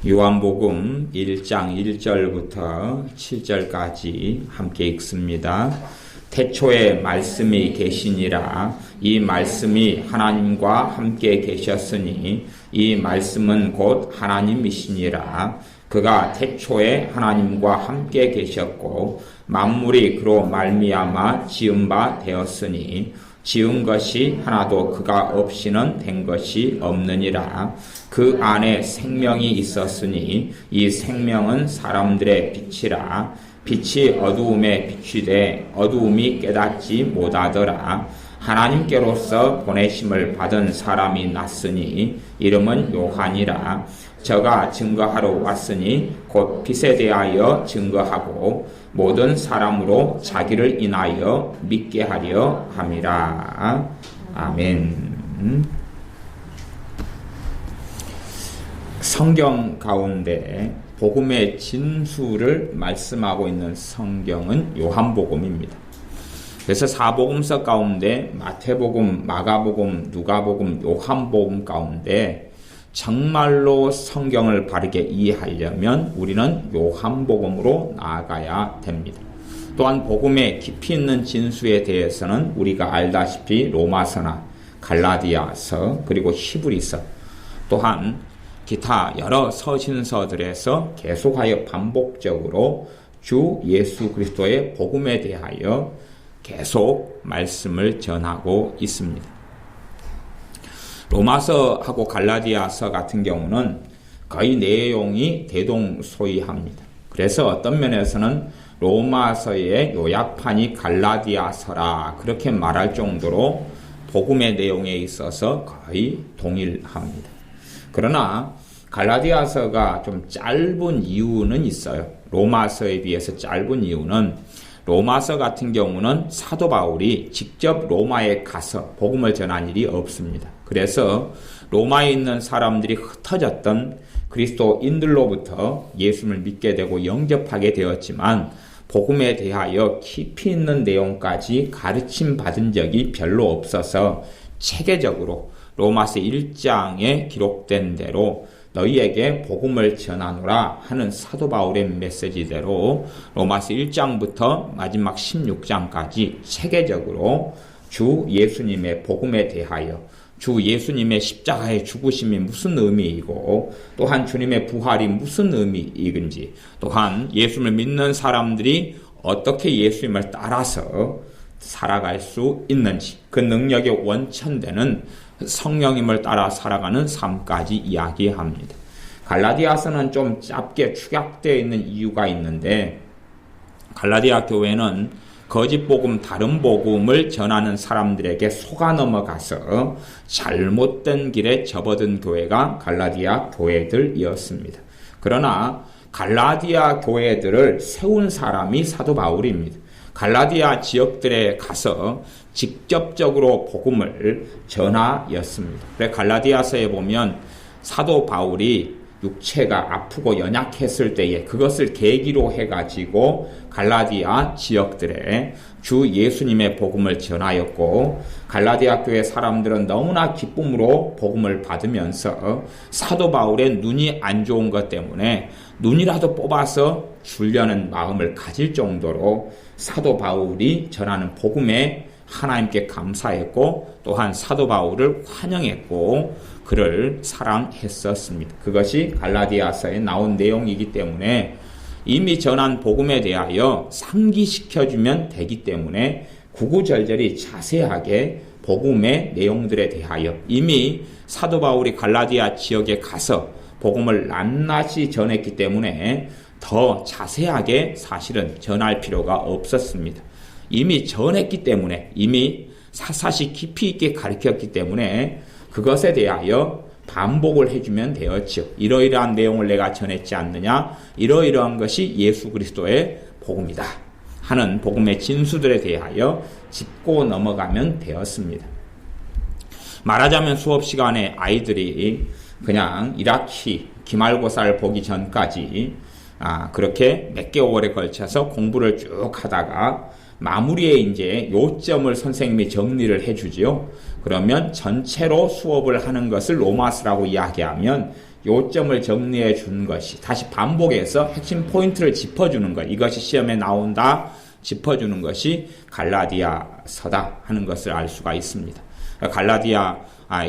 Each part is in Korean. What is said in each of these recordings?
요한복음 1장 1절부터 7절까지 함께 읽습니다. 태초에 말씀이 계시니라. 이 말씀이 하나님과 함께 계셨으니 이 말씀은 곧 하나님이시니라. 그가 태초에 하나님과 함께 계셨고 만물이 그로 말미암아 지은 바 되었으니 지은 것이 하나도 그가 없이는 된 것이 없느니라. 그 안에 생명이 있었으니 이 생명은 사람들의 빛이라. 빛이 어두움에 비추되 어두움이 깨닫지 못하더라. 하나님께로서 보내심을 받은 사람이 났으니 이름은 요한이라. 저가 증거하러 왔으니 곧 빛에 대하여 증거하고 모든 사람으로 자기를 인하여 믿게 하려 함이라. 아멘. 성경 가운데 복음의 진수를 말씀하고 있는 성경은 요한복음입니다. 그래서 사복음서 가운데 마태복음, 마가복음, 누가복음, 요한복음 가운데 정말로 성경을 바르게 이해하려면 우리는 요한복음으로 나아가야 됩니다. 또한 복음의 깊이 있는 진수에 대해서는 우리가 알다시피 로마서나 갈라디아서 그리고 히브리서 또한 기타 여러 서신서들에서 계속하여 반복적으로 주 예수 그리스도의 복음에 대하여 계속 말씀을 전하고 있습니다. 로마서하고 갈라디아서 같은 경우는 거의 내용이 대동소이합니다. 그래서 어떤 면에서는 로마서의 요약판이 갈라디아서라 그렇게 말할 정도로 복음의 내용에 있어서 거의 동일합니다. 그러나 갈라디아서가 좀 짧은 이유는 있어요. 로마서에 비해서 짧은 이유는 로마서 같은 경우는 사도 바울이 직접 로마에 가서 복음을 전한 일이 없습니다. 그래서 로마에 있는 사람들이 흩어졌던 그리스도인들로부터 예수를 믿게 되고 영접하게 되었지만 복음에 대하여 깊이 있는 내용까지 가르침 받은 적이 별로 없어서 체계적으로 로마서 1장에 기록된 대로 너희에게 복음을 전하노라 하는 사도 바울의 메시지대로 로마서 1장부터 마지막 16장까지 체계적으로 주 예수님의 복음에 대하여 주 예수님의 십자가의 죽으심이 무슨 의미이고 또한 주님의 부활이 무슨 의미이든지 또한 예수를 믿는 사람들이 어떻게 예수님을 따라서 살아갈 수 있는지 그 능력의 원천되는 성령님을 따라 살아가는 삶까지 이야기합니다. 갈라디아서는 좀 짧게 축약되어 있는 이유가 있는데 갈라디아 교회는 거짓 복음, 다른 복음을 전하는 사람들에게 속아 넘어가서 잘못된 길에 접어든 교회가 갈라디아 교회들이었습니다. 그러나 갈라디아 교회들을 세운 사람이 사도 바울입니다. 갈라디아 지역들에 가서 직접적으로 복음을 전하였습니다. 그래서 갈라디아서에 보면 사도 바울이 육체가 아프고 연약했을 때에 그것을 계기로 해가지고 갈라디아 지역들에 주 예수님의 복음을 전하였고 갈라디아 교회 사람들은 너무나 기쁨으로 복음을 받으면서 사도 바울의 눈이 안 좋은 것 때문에 눈이라도 뽑아서 주려는 마음을 가질 정도로 사도 바울이 전하는 복음에 하나님께 감사했고 또한 사도 바울을 환영했고 그를 사랑했었습니다. 그것이 갈라디아서에 나온 내용이기 때문에 이미 전한 복음에 대하여 상기시켜주면 되기 때문에 구구절절히 자세하게 복음의 내용들에 대하여 이미 사도 바울이 갈라디아 지역에 가서 복음을 낱낱이 전했기 때문에 더 자세하게 사실은 전할 필요가 없었습니다. 이미 전했기 때문에 이미 사사시 깊이 있게 가르쳤기 때문에 그것에 대하여 반복을 해주면 되었죠. 이러이러한 내용을 내가 전했지 않느냐 이러이러한 것이 예수 그리스도의 복음이다 하는 복음의 진수들에 대하여 짚고 넘어가면 되었습니다. 말하자면 수업 시간에 아이들이 그냥 1학기 기말고사를 보기 전까지 그렇게 몇 개월에 걸쳐서 공부를 쭉 하다가 마무리에 이제 요점을 선생님이 정리를 해주지요. 그러면 전체로 수업을 하는 것을 로마서라고 이야기하면 요점을 정리해 주는 것이, 다시 반복해서 핵심 포인트를 짚어주는 것, 이것이 시험에 나온다 짚어주는 것이 갈라디아서다 하는 것을 알 수가 있습니다. 갈라디아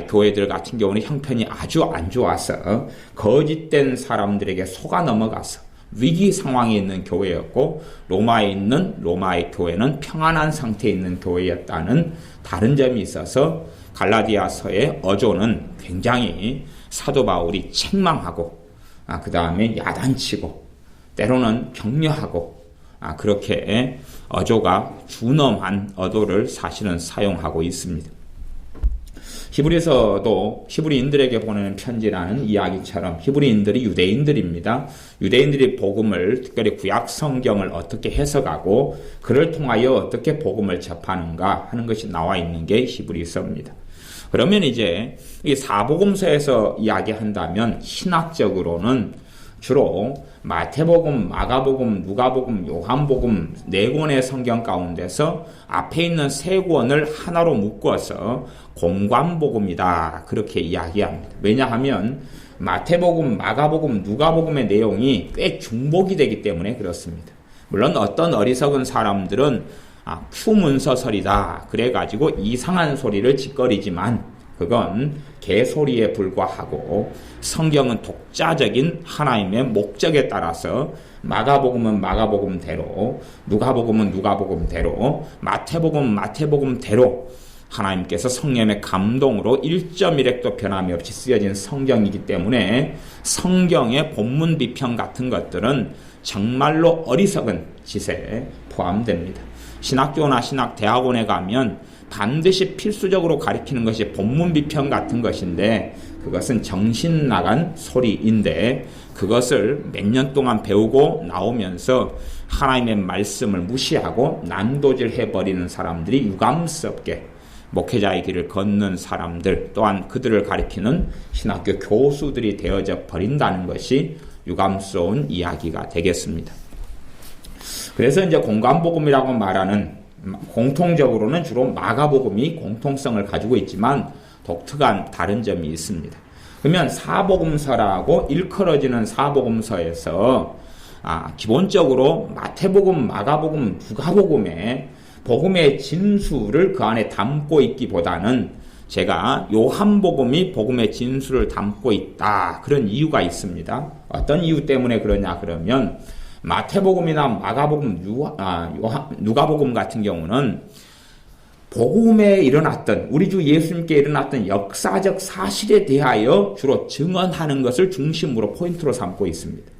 교회들 같은 경우는 형편이 아주 안 좋아서 거짓된 사람들에게 속아 넘어가서 위기 상황에 있는 교회였고, 로마에 있는 로마의 교회는 평안한 상태에 있는 교회였다는 다른 점이 있어서 갈라디아서의 어조는 굉장히 사도 바울이 책망하고, 그 다음에 야단치고, 때로는 격려하고, 그렇게 어조가 준엄한 어조를 사실은 사용하고 있습니다. 히브리서도 히브리인들에게 보내는 편지라는 이야기처럼 히브리인들이 유대인들입니다. 유대인들이 복음을, 특별히 구약 성경을 어떻게 해석하고 그를 통하여 어떻게 복음을 접하는가 하는 것이 나와 있는 게 히브리서입니다. 그러면 이제 이 사복음서에서 이야기한다면 신학적으로는 주로 마태복음, 마가복음, 누가복음, 요한복음 4권의 성경 가운데서 앞에 있는 3권을 하나로 묶어서 공관복음이다, 그렇게 이야기합니다. 왜냐하면 마태복음, 마가복음, 누가복음의 내용이 꽤 중복이 되기 때문에 그렇습니다. 물론 어떤 어리석은 사람들은 큐문서설이다 그래가지고 이상한 소리를 짓거리지만 그건 개소리에 불과하고, 성경은 독자적인 하나님의 목적에 따라서 마가복음은 마가복음대로, 누가복음은 누가복음대로, 마태복음은 마태복음대로 하나님께서 성령의 감동으로 1.1획도 변함이 없이 쓰여진 성경이기 때문에 성경의 본문 비평 같은 것들은 정말로 어리석은 짓에 포함됩니다. 신학교나 신학대학원에 가면 반드시 필수적으로 가리키는 것이 본문 비평 같은 것인데, 그것은 정신 나간 소리인데, 그것을 몇 년 동안 배우고 나오면서 하나님의 말씀을 무시하고 난도질 해버리는 사람들이 유감스럽게 목회자의 길을 걷는 사람들, 또한 그들을 가리키는 신학교 교수들이 되어져 버린다는 것이 유감스러운 이야기가 되겠습니다. 그래서 이제 공관복음이라고 말하는, 공통적으로는 주로 마가복음이 공통성을 가지고 있지만 독특한 다른 점이 있습니다. 그러면 사복음서라고 일컬어지는 사복음서에서 기본적으로 마태복음, 마가복음, 누가복음의 복음의 진수를 그 안에 담고 있기보다는 제가 요한복음이 복음의 진수를 담고 있다, 그런 이유가 있습니다. 어떤 이유 때문에 그러냐 그러면 마태복음이나 마가복음, 누가복음 같은 경우는 복음에 일어났던, 우리 주 예수님께 일어났던 역사적 사실에 대하여 주로 증언하는 것을 중심으로 포인트로 삼고 있습니다.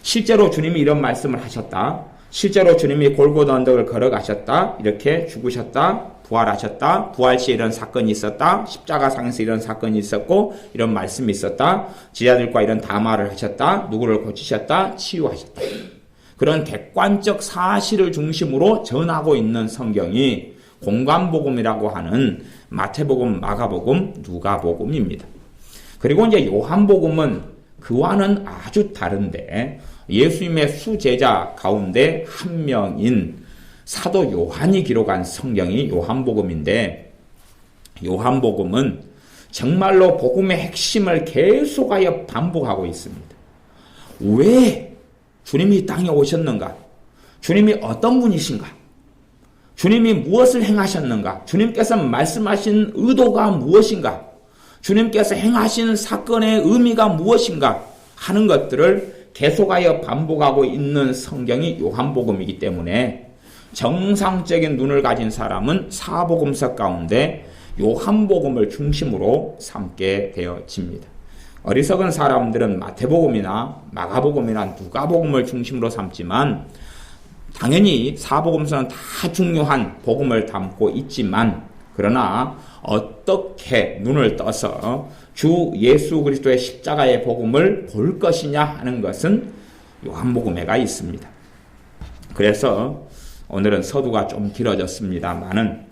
실제로 주님이 이런 말씀을 하셨다, 실제로 주님이 골고다 언덕을 걸어가셨다, 이렇게 죽으셨다, 부활하셨다, 부활 시에 이런 사건이 있었다, 십자가상에서 이런 사건이 있었고 이런 말씀이 있었다, 제자들과 이런 담화를 하셨다, 누구를 고치셨다, 치유하셨다, 그런 객관적 사실을 중심으로 전하고 있는 성경이 공관복음이라고 하는 마태복음, 마가복음, 누가복음입니다. 그리고 이제 요한복음은 그와는 아주 다른데, 예수님의 수제자 가운데 한 명인 사도 요한이 기록한 성경이 요한복음인데, 요한복음은 정말로 복음의 핵심을 계속하여 반복하고 있습니다. 왜 주님이 이 땅에 오셨는가? 주님이 어떤 분이신가? 주님이 무엇을 행하셨는가? 주님께서 말씀하신 의도가 무엇인가? 주님께서 행하신 사건의 의미가 무엇인가? 하는 것들을 계속하여 반복하고 있는 성경이 요한복음이기 때문에 정상적인 눈을 가진 사람은 사복음서 가운데 요한복음을 중심으로 삼게 되어집니다. 어리석은 사람들은 마태복음이나 마가복음이나 누가복음을 중심으로 삼지만, 당연히 사복음서는 다 중요한 복음을 담고 있지만, 그러나 어떻게 눈을 떠서 주 예수 그리스도의 십자가의 복음을 볼 것이냐 하는 것은 요한복음에가 있습니다. 그래서 오늘은 서두가 좀 길어졌습니다만은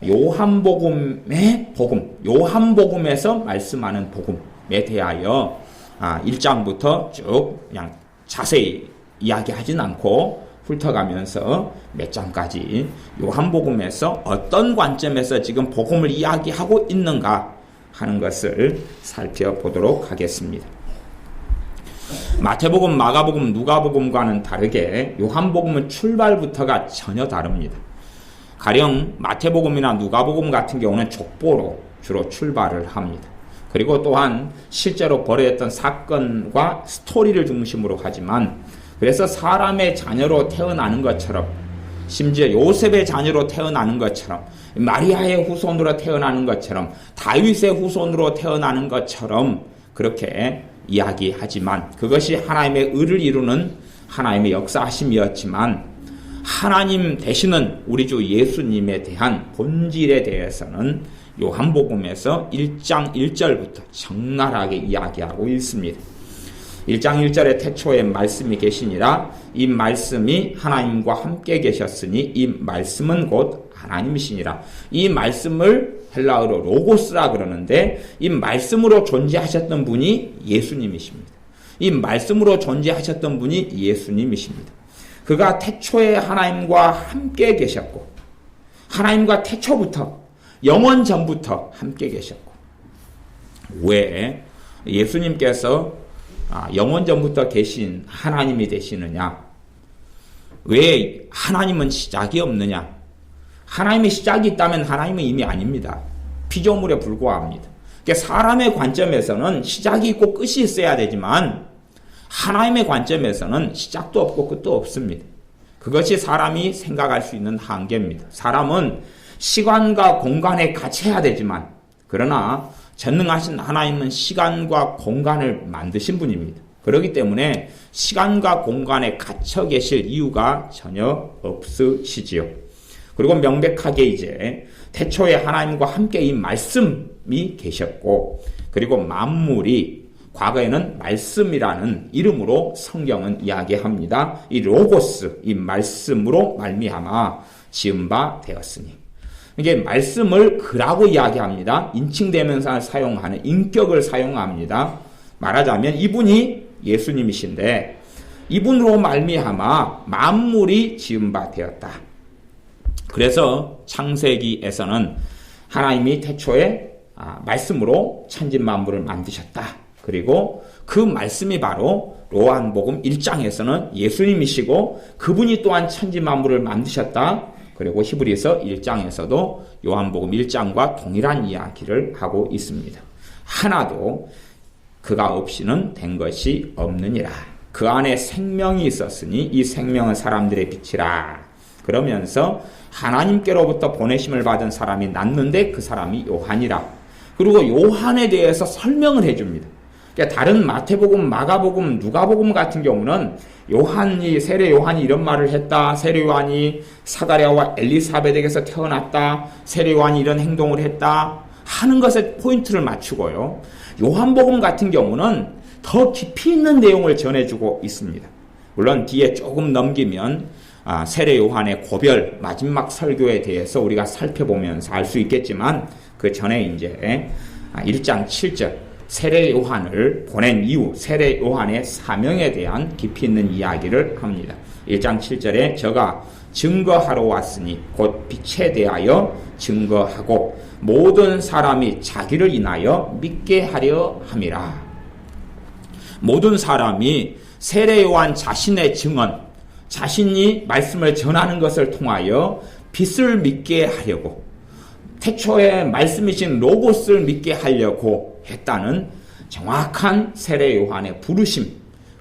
요한복음의 복음, 요한복음에서 말씀하는 복음에 대하여 1장부터 쭉 그냥 자세히 이야기하진 않고 훑어가면서 몇 장까지 요한복음에서 어떤 관점에서 지금 복음을 이야기하고 있는가 하는 것을 살펴보도록 하겠습니다. 마태복음, 마가복음, 누가복음과는 다르게 요한복음은 출발부터가 전혀 다릅니다. 가령 마태복음이나 누가복음 같은 경우는 족보로 주로 출발을 합니다. 그리고 또한 실제로 벌어졌던 사건과 스토리를 중심으로 하지만, 그래서 사람의 자녀로 태어나는 것처럼, 심지어 요셉의 자녀로 태어나는 것처럼, 마리아의 후손으로 태어나는 것처럼, 다윗의 후손으로 태어나는 것처럼 그렇게 이야기하지만, 그것이 하나님의 의를 이루는 하나님의 역사하심이었지만, 하나님 되시는 우리 주 예수님에 대한 본질에 대해서는 요한복음에서 1장 1절부터 적나라하게 이야기하고 있습니다. 1장 1절에 태초에 말씀이 계시니라. 이 말씀이 하나님과 함께 계셨으니 이 말씀은 곧 하나님이시니라. 이 말씀을 헬라어로 로고스라 그러는데, 이 말씀으로 존재하셨던 분이 예수님이십니다. 이 말씀으로 존재하셨던 분이 예수님이십니다. 그가 태초에 하나님과 함께 계셨고, 하나님과 태초부터, 영원 전부터 함께 계셨고, 왜 예수님께서 영원 전부터 계신 하나님이 되시느냐? 왜 하나님은 시작이 없느냐? 하나님의 시작이 있다면 하나님은 이미 아닙니다. 피조물에 불과합니다. 그러니까 사람의 관점에서는 시작이 있고 끝이 있어야 되지만, 하나님의 관점에서는 시작도 없고 끝도 없습니다. 그것이 사람이 생각할 수 있는 한계입니다. 사람은 시간과 공간에 갇혀야 되지만, 그러나 전능하신 하나님은 시간과 공간을 만드신 분입니다. 그렇기 때문에 시간과 공간에 갇혀 계실 이유가 전혀 없으시지요. 그리고 명백하게 이제 태초에 하나님과 함께 이 말씀이 계셨고, 그리고 만물이 과거에는 말씀이라는 이름으로 성경은 이야기합니다. 이 로고스, 이 말씀으로 말미암아 지은 바 되었으니. 이게 말씀을 그라고 이야기합니다. 인칭대명사를 사용하는, 인격을 사용합니다. 말하자면 이분이 예수님이신데, 이분으로 말미암아 만물이 지은 바 되었다. 그래서 창세기에서는 하나님이 태초에 말씀으로 천진 만물을 만드셨다. 그리고 그 말씀이 바로 요한복음 1장에서는 예수님이시고, 그분이 또한 천진 만물을 만드셨다. 그리고 히브리서 1장에서도 요한복음 1장과 동일한 이야기를 하고 있습니다. 하나도 그가 없이는 된 것이 없느니라. 그 안에 생명이 있었으니 이 생명은 사람들의 빛이라. 그러면서 하나님께로부터 보내심을 받은 사람이 났는데 그 사람이 요한이라. 그리고 요한에 대해서 설명을 해줍니다. 그러니까 다른 마태복음, 마가복음, 누가복음 같은 경우는 요한이, 세례 요한이 이런 말을 했다. 세례 요한이 사가랴와 엘리사벳에게서 태어났다. 세례 요한이 이런 행동을 했다. 하는 것에 포인트를 맞추고요. 요한복음 같은 경우는 더 깊이 있는 내용을 전해주고 있습니다. 물론 뒤에 조금 넘기면 세례 요한의 고별, 마지막 설교에 대해서 우리가 살펴보면서 알 수 있겠지만, 그 전에 이제 1장 7절 세례 요한을 보낸 이후 세례 요한의 사명에 대한 깊이 있는 이야기를 합니다. 1장 7절에 저가 증거하러 왔으니 곧 빛에 대하여 증거하고 모든 사람이 자기를 인하여 믿게 하려 함이라. 모든 사람이 세례 요한 자신의 증언, 자신이 말씀을 전하는 것을 통하여 빛을 믿게 하려고, 태초에 말씀이신 로고스를 믿게 하려고 했다는 정확한 세례 요한의 부르심,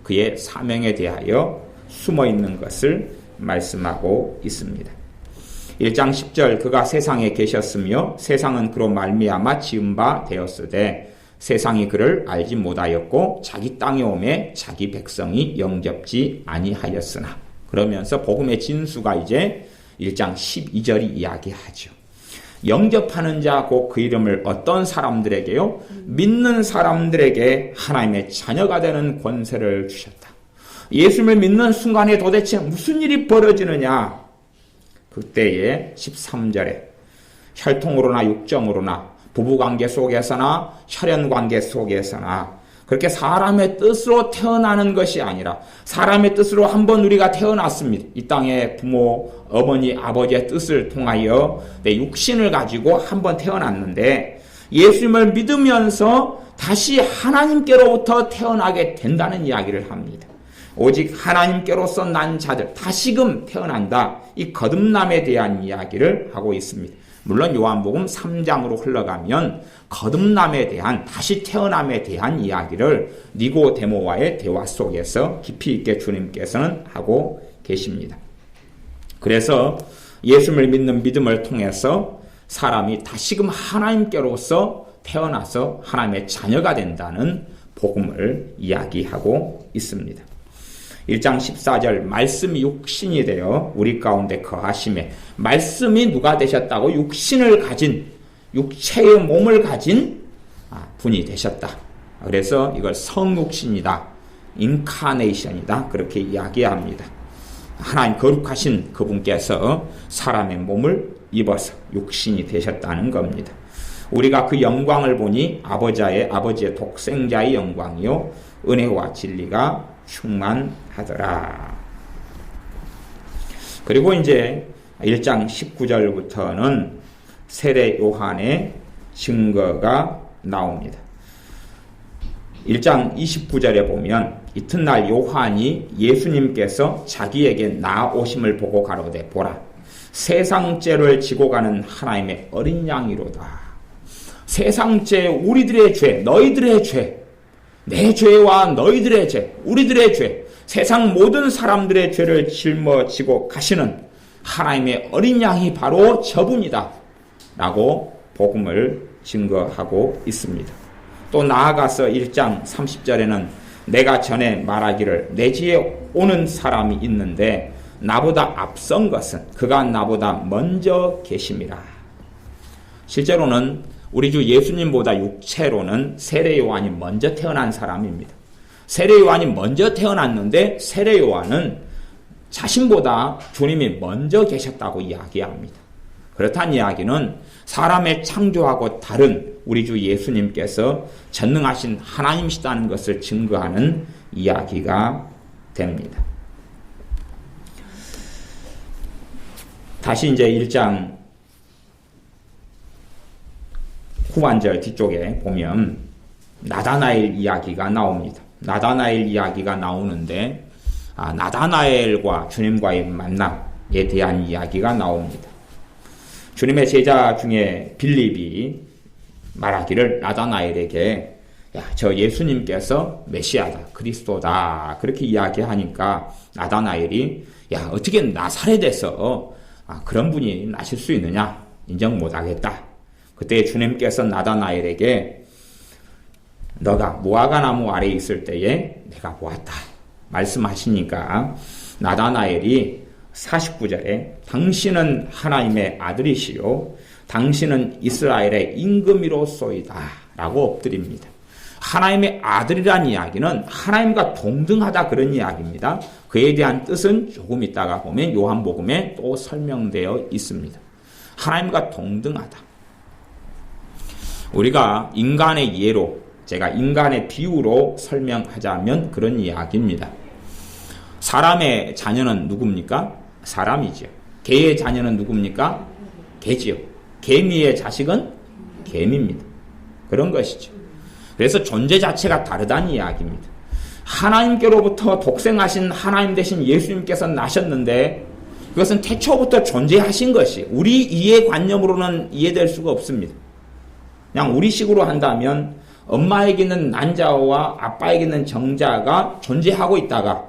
그의 사명에 대하여 숨어 있는 것을 말씀하고 있습니다. 1장 10절 그가 세상에 계셨으며 세상은 그로 말미암아 지은 바 되었으되 세상이 그를 알지 못하였고 자기 땅에 오매 자기 백성이 영접지 아니하였으나. 그러면서 복음의 진수가 이제 1장 12절이 이야기하죠. 영접하는 자 곧 그 이름을 어떤 사람들에게요? 믿는 사람들에게 하나님의 자녀가 되는 권세를 주셨다. 예수님을 믿는 순간에 도대체 무슨 일이 벌어지느냐? 그때에 13절에 혈통으로나 육정으로나 부부관계 속에서나 혈연관계 속에서나 그렇게 사람의 뜻으로 태어나는 것이 아니라 사람의 뜻으로 한번 우리가 태어났습니다. 이 땅에 부모, 어머니, 아버지의 뜻을 통하여 내 육신을 가지고 한번 태어났는데 예수님을 믿으면서 다시 하나님께로부터 태어나게 된다는 이야기를 합니다. 오직 하나님께로서 난 자들 다시금 태어난다. 이 거듭남에 대한 이야기를 하고 있습니다. 물론 요한복음 3장으로 흘러가면 거듭남에 대한 다시 태어남에 대한 이야기를 니고데모와의 대화 속에서 깊이 있게 주님께서는 하고 계십니다. 그래서 예수를 믿는 믿음을 통해서 사람이 다시금 하나님께로서 태어나서 하나님의 자녀가 된다는 복음을 이야기하고 있습니다. 1장 14절 말씀이 육신이 되어 우리 가운데 거하심에 말씀이 누가 되셨다고 육신을 가진 육체의 몸을 가진 분이 되셨다. 그래서 이걸 성육신이다. 인카네이션이다. 그렇게 이야기합니다. 하나님 거룩하신 그분께서 사람의 몸을 입어서 육신이 되셨다는 겁니다. 우리가 그 영광을 보니 아버지의 독생자의 영광이요 은혜와 진리가 충만하더라. 그리고 이제 1장 19절부터는 세례 요한의 증거가 나옵니다. 1장 29절에 보면 이튿날 요한이 예수님께서 자기에게 나아오심을 보고 가로되 보라 세상 죄를 지고 가는 하나님의 어린 양이로다. 세상 죄, 우리들의 죄, 너희들의 죄, 내 죄와 너희들의 죄, 우리들의 죄, 세상 모든 사람들의 죄를 짊어지고 가시는 하나님의 어린 양이 바로 저분이다 라고 복음을 증거하고 있습니다. 또 나아가서 1장 30절에는 내가 전에 말하기를 내 뒤에 오는 사람이 있는데 나보다 앞선 것은 그가 나보다 먼저 계심이라. 실제로는 우리 주 예수님보다 육체로는 세례 요한이 먼저 태어난 사람입니다. 세례 요한이 먼저 태어났는데 세례 요한은 자신보다 주님이 먼저 계셨다고 이야기합니다. 그렇다는 이야기는 사람의 창조하고 다른 우리 주 예수님께서 전능하신 하나님이시다는 것을 증거하는 이야기가 됩니다. 다시 이제 1장 후반절 뒤쪽에 보면 나다나엘 이야기가 나옵니다. 나다나엘 이야기가 나오는데 나다나엘과 주님과의 만남에 대한 이야기가 나옵니다. 주님의 제자 중에 빌립이 말하기를 나다나엘에게 저 예수님께서 메시아다, 그리스도다 그렇게 이야기하니까 나다나엘이 어떻게 나사렛에서 그런 분이 나실 수 있느냐 인정 못하겠다. 그때 주님께서 나다나엘에게 너가 무화과 나무 아래에 있을 때에 내가 보았다 말씀하시니까 나다나엘이 49절에 당신은 하나님의 아들이시요 당신은 이스라엘의 임금이로소이다 라고 엎드립니다. 하나님의 아들이란 이야기는 하나님과 동등하다 그런 이야기입니다. 그에 대한 뜻은 조금 있다가 보면 요한복음에 또 설명되어 있습니다. 하나님과 동등하다. 우리가 인간의 예로 제가 인간의 비유로 설명하자면 그런 이야기입니다. 사람의 자녀는 누굽니까? 사람이죠. 개의 자녀는 누굽니까? 개지요. 개미의 자식은 개미입니다. 그런 것이죠. 그래서 존재 자체가 다르다는 이야기입니다. 하나님께로부터 독생하신 하나님 되신 예수님께서 나셨는데 그것은 태초부터 존재하신 것이 우리 이해관념으로는 이해될 수가 없습니다. 그냥 우리식으로 한다면 엄마에게는 난자와 아빠에게는 정자가 존재하고 있다가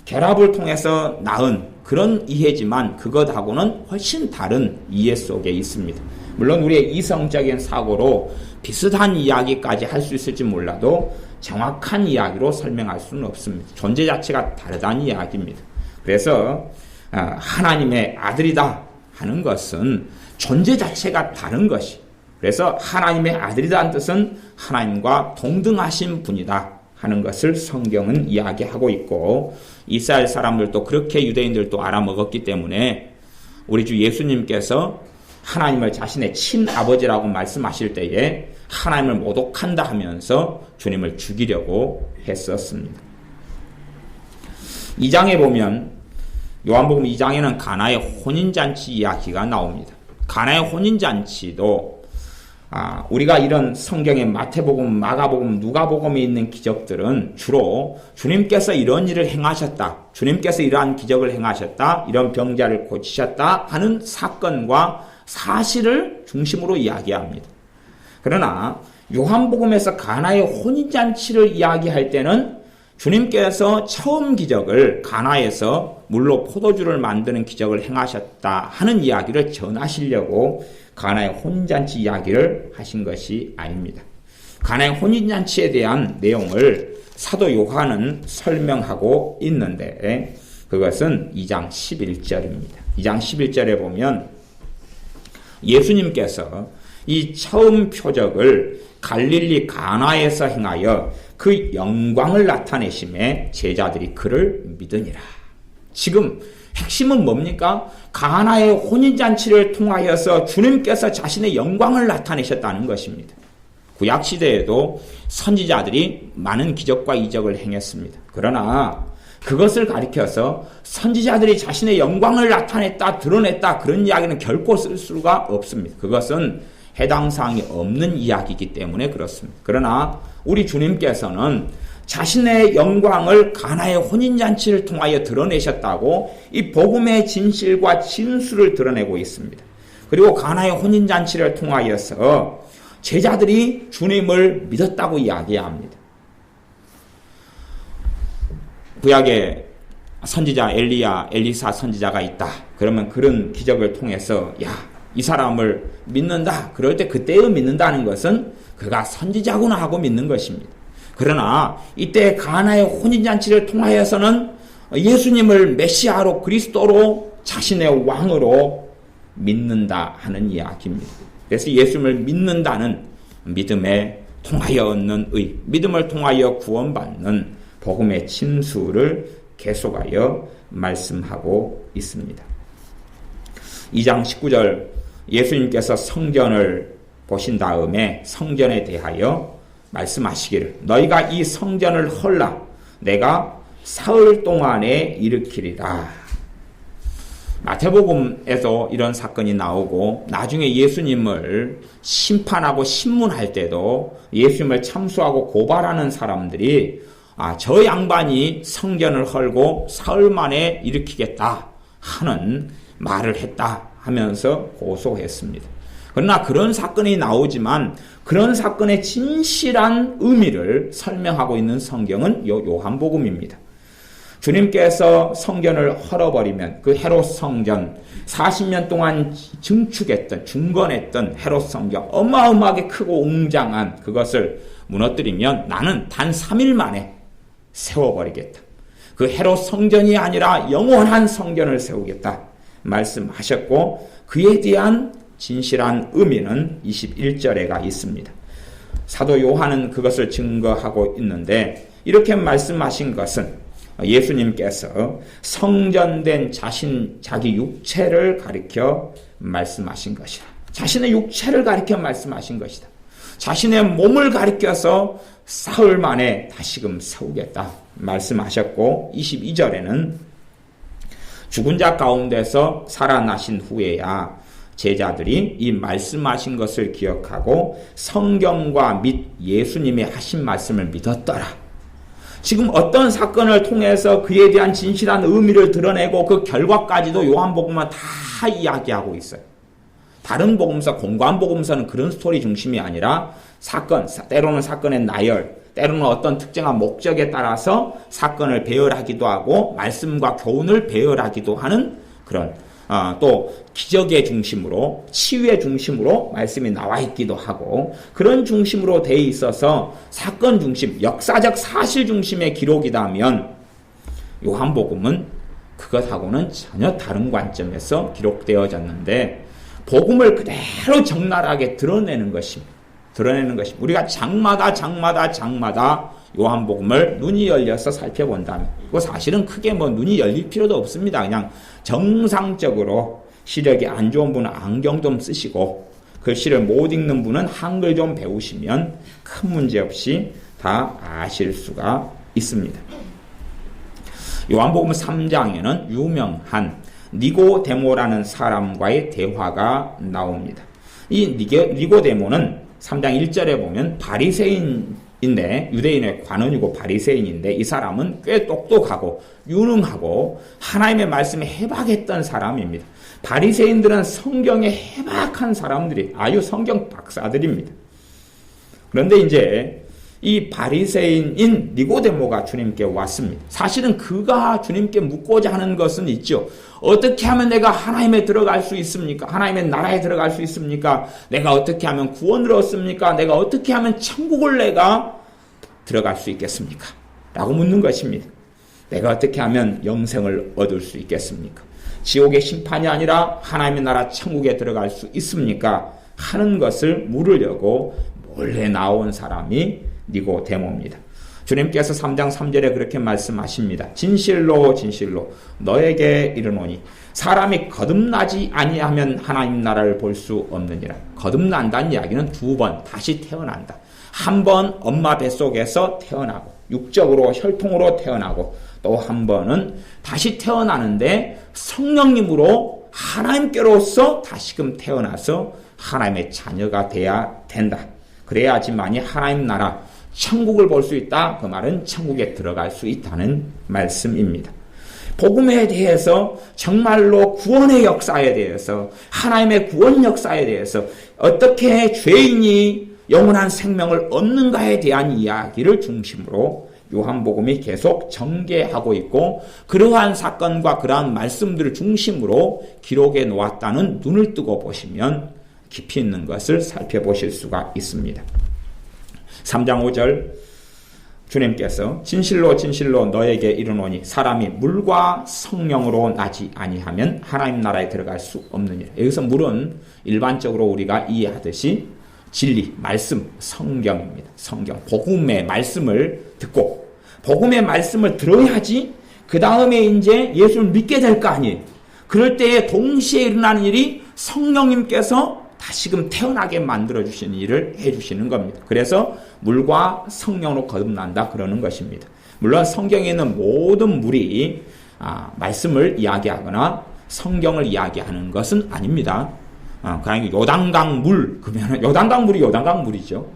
결합을 통해서 낳은 그런 이해지만 그것하고는 훨씬 다른 이해 속에 있습니다. 물론 우리의 이성적인 사고로 비슷한 이야기까지 할 수 있을지 몰라도 정확한 이야기로 설명할 수는 없습니다. 존재 자체가 다르다는 이야기입니다. 그래서 하나님의 아들이다 하는 것은 존재 자체가 다른 것이 그래서 하나님의 아들이라는 뜻은 하나님과 동등하신 분이다 하는 것을 성경은 이야기하고 있고 이스라엘 사람들도 그렇게 유대인들도 알아먹었기 때문에 우리 주 예수님께서 하나님을 자신의 친아버지라고 말씀하실 때에 하나님을 모독한다 하면서 주님을 죽이려고 했었습니다. 2장에 보면 요한복음 2장에는 가나의 혼인잔치 이야기가 나옵니다. 가나의 혼인잔치도 우리가 이런 성경의 마태복음, 마가복음, 누가복음에 있는 기적들은 주로 주님께서 이런 일을 행하셨다, 주님께서 이러한 기적을 행하셨다, 이런 병자를 고치셨다 하는 사건과 사실을 중심으로 이야기합니다. 그러나 요한복음에서 가나의 혼인잔치를 이야기할 때는 주님께서 처음 기적을 가나에서 물로 포도주를 만드는 기적을 행하셨다 하는 이야기를 전하시려고 가나의 혼인잔치 이야기를 하신 것이 아닙니다. 가나의 혼인잔치에 대한 내용을 사도 요한은 설명하고 있는데 그것은 2장 11절입니다. 2장 11절에 보면 예수님께서 이 처음 표적을 갈릴리 가나에서 행하여 그 영광을 나타내심에 제자들이 그를 믿으니라. 지금 핵심은 뭡니까? 가나의 혼인잔치를 통하여서 주님께서 자신의 영광을 나타내셨다는 것입니다. 구약시대에도 선지자들이 많은 기적과 이적을 행했습니다. 그러나 그것을 가리켜서 선지자들이 자신의 영광을 나타냈다, 드러냈다 그런 이야기는 결코 쓸 수가 없습니다. 그것은 해당 사항이 없는 이야기이기 때문에 그렇습니다. 그러나 우리 주님께서는 자신의 영광을 가나의 혼인잔치를 통하여 드러내셨다고 이 복음의 진실과 진수를 드러내고 있습니다. 그리고 가나의 혼인잔치를 통하여서 제자들이 주님을 믿었다고 이야기합니다. 구약에 선지자 엘리사 선지자가 있다. 그러면 그런 기적을 통해서 이 사람을 믿는다. 그럴 때 그때의 믿는다는 것은 그가 선지자구나 하고 믿는 것입니다. 그러나 이때 가나의 혼인잔치를 통하여서는 예수님을 메시아로 그리스도로 자신의 왕으로 믿는다 하는 이야기입니다. 그래서 예수님을 믿는다는 믿음에 통하여 얻는 의, 믿음을 통하여 구원받는 복음의 진수를 계속하여 말씀하고 있습니다. 2장 19절 예수님께서 성전을 보신 다음에 성전에 대하여 말씀하시기를 너희가 이 성전을 헐라 내가 사흘 동안에 일으키리라. 마태복음에서 이런 사건이 나오고 나중에 예수님을 심판하고 신문할 때도 예수님을 참수하고 고발하는 사람들이 저 양반이 성전을 헐고 사흘 만에 일으키겠다 하는 말을 했다 하면서 고소했습니다. 그러나 그런 사건이 나오지만 그런 사건의 진실한 의미를 설명하고 있는 성경은 요한복음입니다. 주님께서 성전을 헐어버리면 그 헤롯 성전 40년 동안 증축했던 중건했던 헤롯 성전 어마어마하게 크고 웅장한 그것을 무너뜨리면 나는 단 3일 만에 세워버리겠다. 그 헤롯 성전이 아니라 영원한 성전을 세우겠다 말씀하셨고 그에 대한 진실한 의미는 21절에가 있습니다. 사도 요한은 그것을 증거하고 있는데 이렇게 말씀하신 것은 예수님께서 성전된 자기 육체를 가리켜 말씀하신 것이다. 자신의 육체를 가리켜 말씀하신 것이다. 자신의 몸을 가리켜서 사흘 만에 다시금 세우겠다 말씀하셨고 22절에는 죽은 자 가운데서 살아나신 후에야 제자들이 이 말씀하신 것을 기억하고 성경과 및 예수님의 하신 말씀을 믿었더라. 지금 어떤 사건을 통해서 그에 대한 진실한 의미를 드러내고 그 결과까지도 요한복음은 다 이야기하고 있어요. 다른 복음서, 공관복음서는 그런 스토리 중심이 아니라 사건, 때로는 사건의 나열, 때로는 어떤 특정한 목적에 따라서 사건을 배열하기도 하고 말씀과 교훈을 배열하기도 하는 그런 또 기적의 중심으로 치유의 중심으로 말씀이 나와 있기도 하고 그런 중심으로 돼 있어서 사건 중심, 역사적 사실 중심의 기록이라면 요한복음은 그것하고는 전혀 다른 관점에서 기록되어졌는데 복음을 그대로 적나라하게 드러내는 것입니다. 우리가 장마다 요한복음을 눈이 열려서 살펴본다면 그 사실은 크게 눈이 열릴 필요도 없습니다. 그냥 정상적으로 시력이 안 좋은 분은 안경 좀 쓰시고 글씨를 못 읽는 분은 한글 좀 배우시면 큰 문제 없이 다 아실 수가 있습니다. 요한복음 3장에는 유명한 니고데모라는 사람과의 대화가 나옵니다. 이 니고데모는 3장 1절에 보면 바리새인인데, 유대인의 관원이고 바리새인인데, 이 사람은 꽤 똑똑하고 유능하고 하나님의 말씀에 해박했던 사람입니다. 바리새인들은 성경에 해박한 사람들이 아주 성경 박사들입니다. 그런데 이제 이 바리새인인 니고데모가 주님께 왔습니다. 사실은 그가 주님께 묻고자 하는 것은 있죠. 어떻게 하면 내가 하나님에 들어갈 수 있습니까? 하나님의 나라에 들어갈 수 있습니까? 내가 어떻게 하면 구원을 얻습니까? 내가 어떻게 하면 천국을 내가 들어갈 수 있겠습니까? 라고 묻는 것입니다. 내가 어떻게 하면 영생을 얻을 수 있겠습니까? 지옥의 심판이 아니라 하나님의 나라 천국에 들어갈 수 있습니까? 하는 것을 물으려고 몰래 나온 사람이 니고데모입니다. 주님께서 3장 3절에 그렇게 말씀하십니다. 진실로 진실로 너에게 이르노니 사람이 거듭나지 아니하면 하나님 나라를 볼 수 없느니라. 거듭난다는 이야기는 2번 다시 태어난다. 한 번 엄마 뱃속에서 태어나고 육적으로 혈통으로 태어나고 또 한 번은 다시 태어나는데 성령님으로 하나님께로서 다시금 태어나서 하나님의 자녀가 돼야 된다. 그래야지만이 하나님 나라 천국을 볼 수 있다. 그 말은 천국에 들어갈 수 있다는 말씀입니다. 복음에 대해서 정말로 구원의 역사에 대해서 하나님의 구원 역사에 대해서 어떻게 죄인이 영원한 생명을 얻는가에 대한 이야기를 중심으로 요한복음이 계속 전개하고 있고 그러한 사건과 그러한 말씀들을 중심으로 기록해 놓았다는 눈을 뜨고 보시면 깊이 있는 것을 살펴보실 수가 있습니다. 3장 5절 주님께서 진실로 진실로 너에게 이르노니 사람이 물과 성령으로 나지 아니하면 하나님 나라에 들어갈 수 없느니라. 여기서 물은 일반적으로 우리가 이해하듯이 진리, 말씀, 성경입니다. 성경, 복음의 말씀을 듣고 복음의 말씀을 들어야지 그 다음에 이제 예수를 믿게 될 거 아니에요. 그럴 때에 동시에 일어나는 일이 성령님께서 다시금 태어나게 만들어주시는 일을 해주시는 겁니다. 그래서 물과 성령으로 거듭난다 그러는 것입니다. 물론 성경에 있는 모든 물이 말씀을 이야기하거나 성경을 이야기하는 것은 아닙니다. 그냥 요단강 물, 그러면 요단강 물이 요단강 물이죠.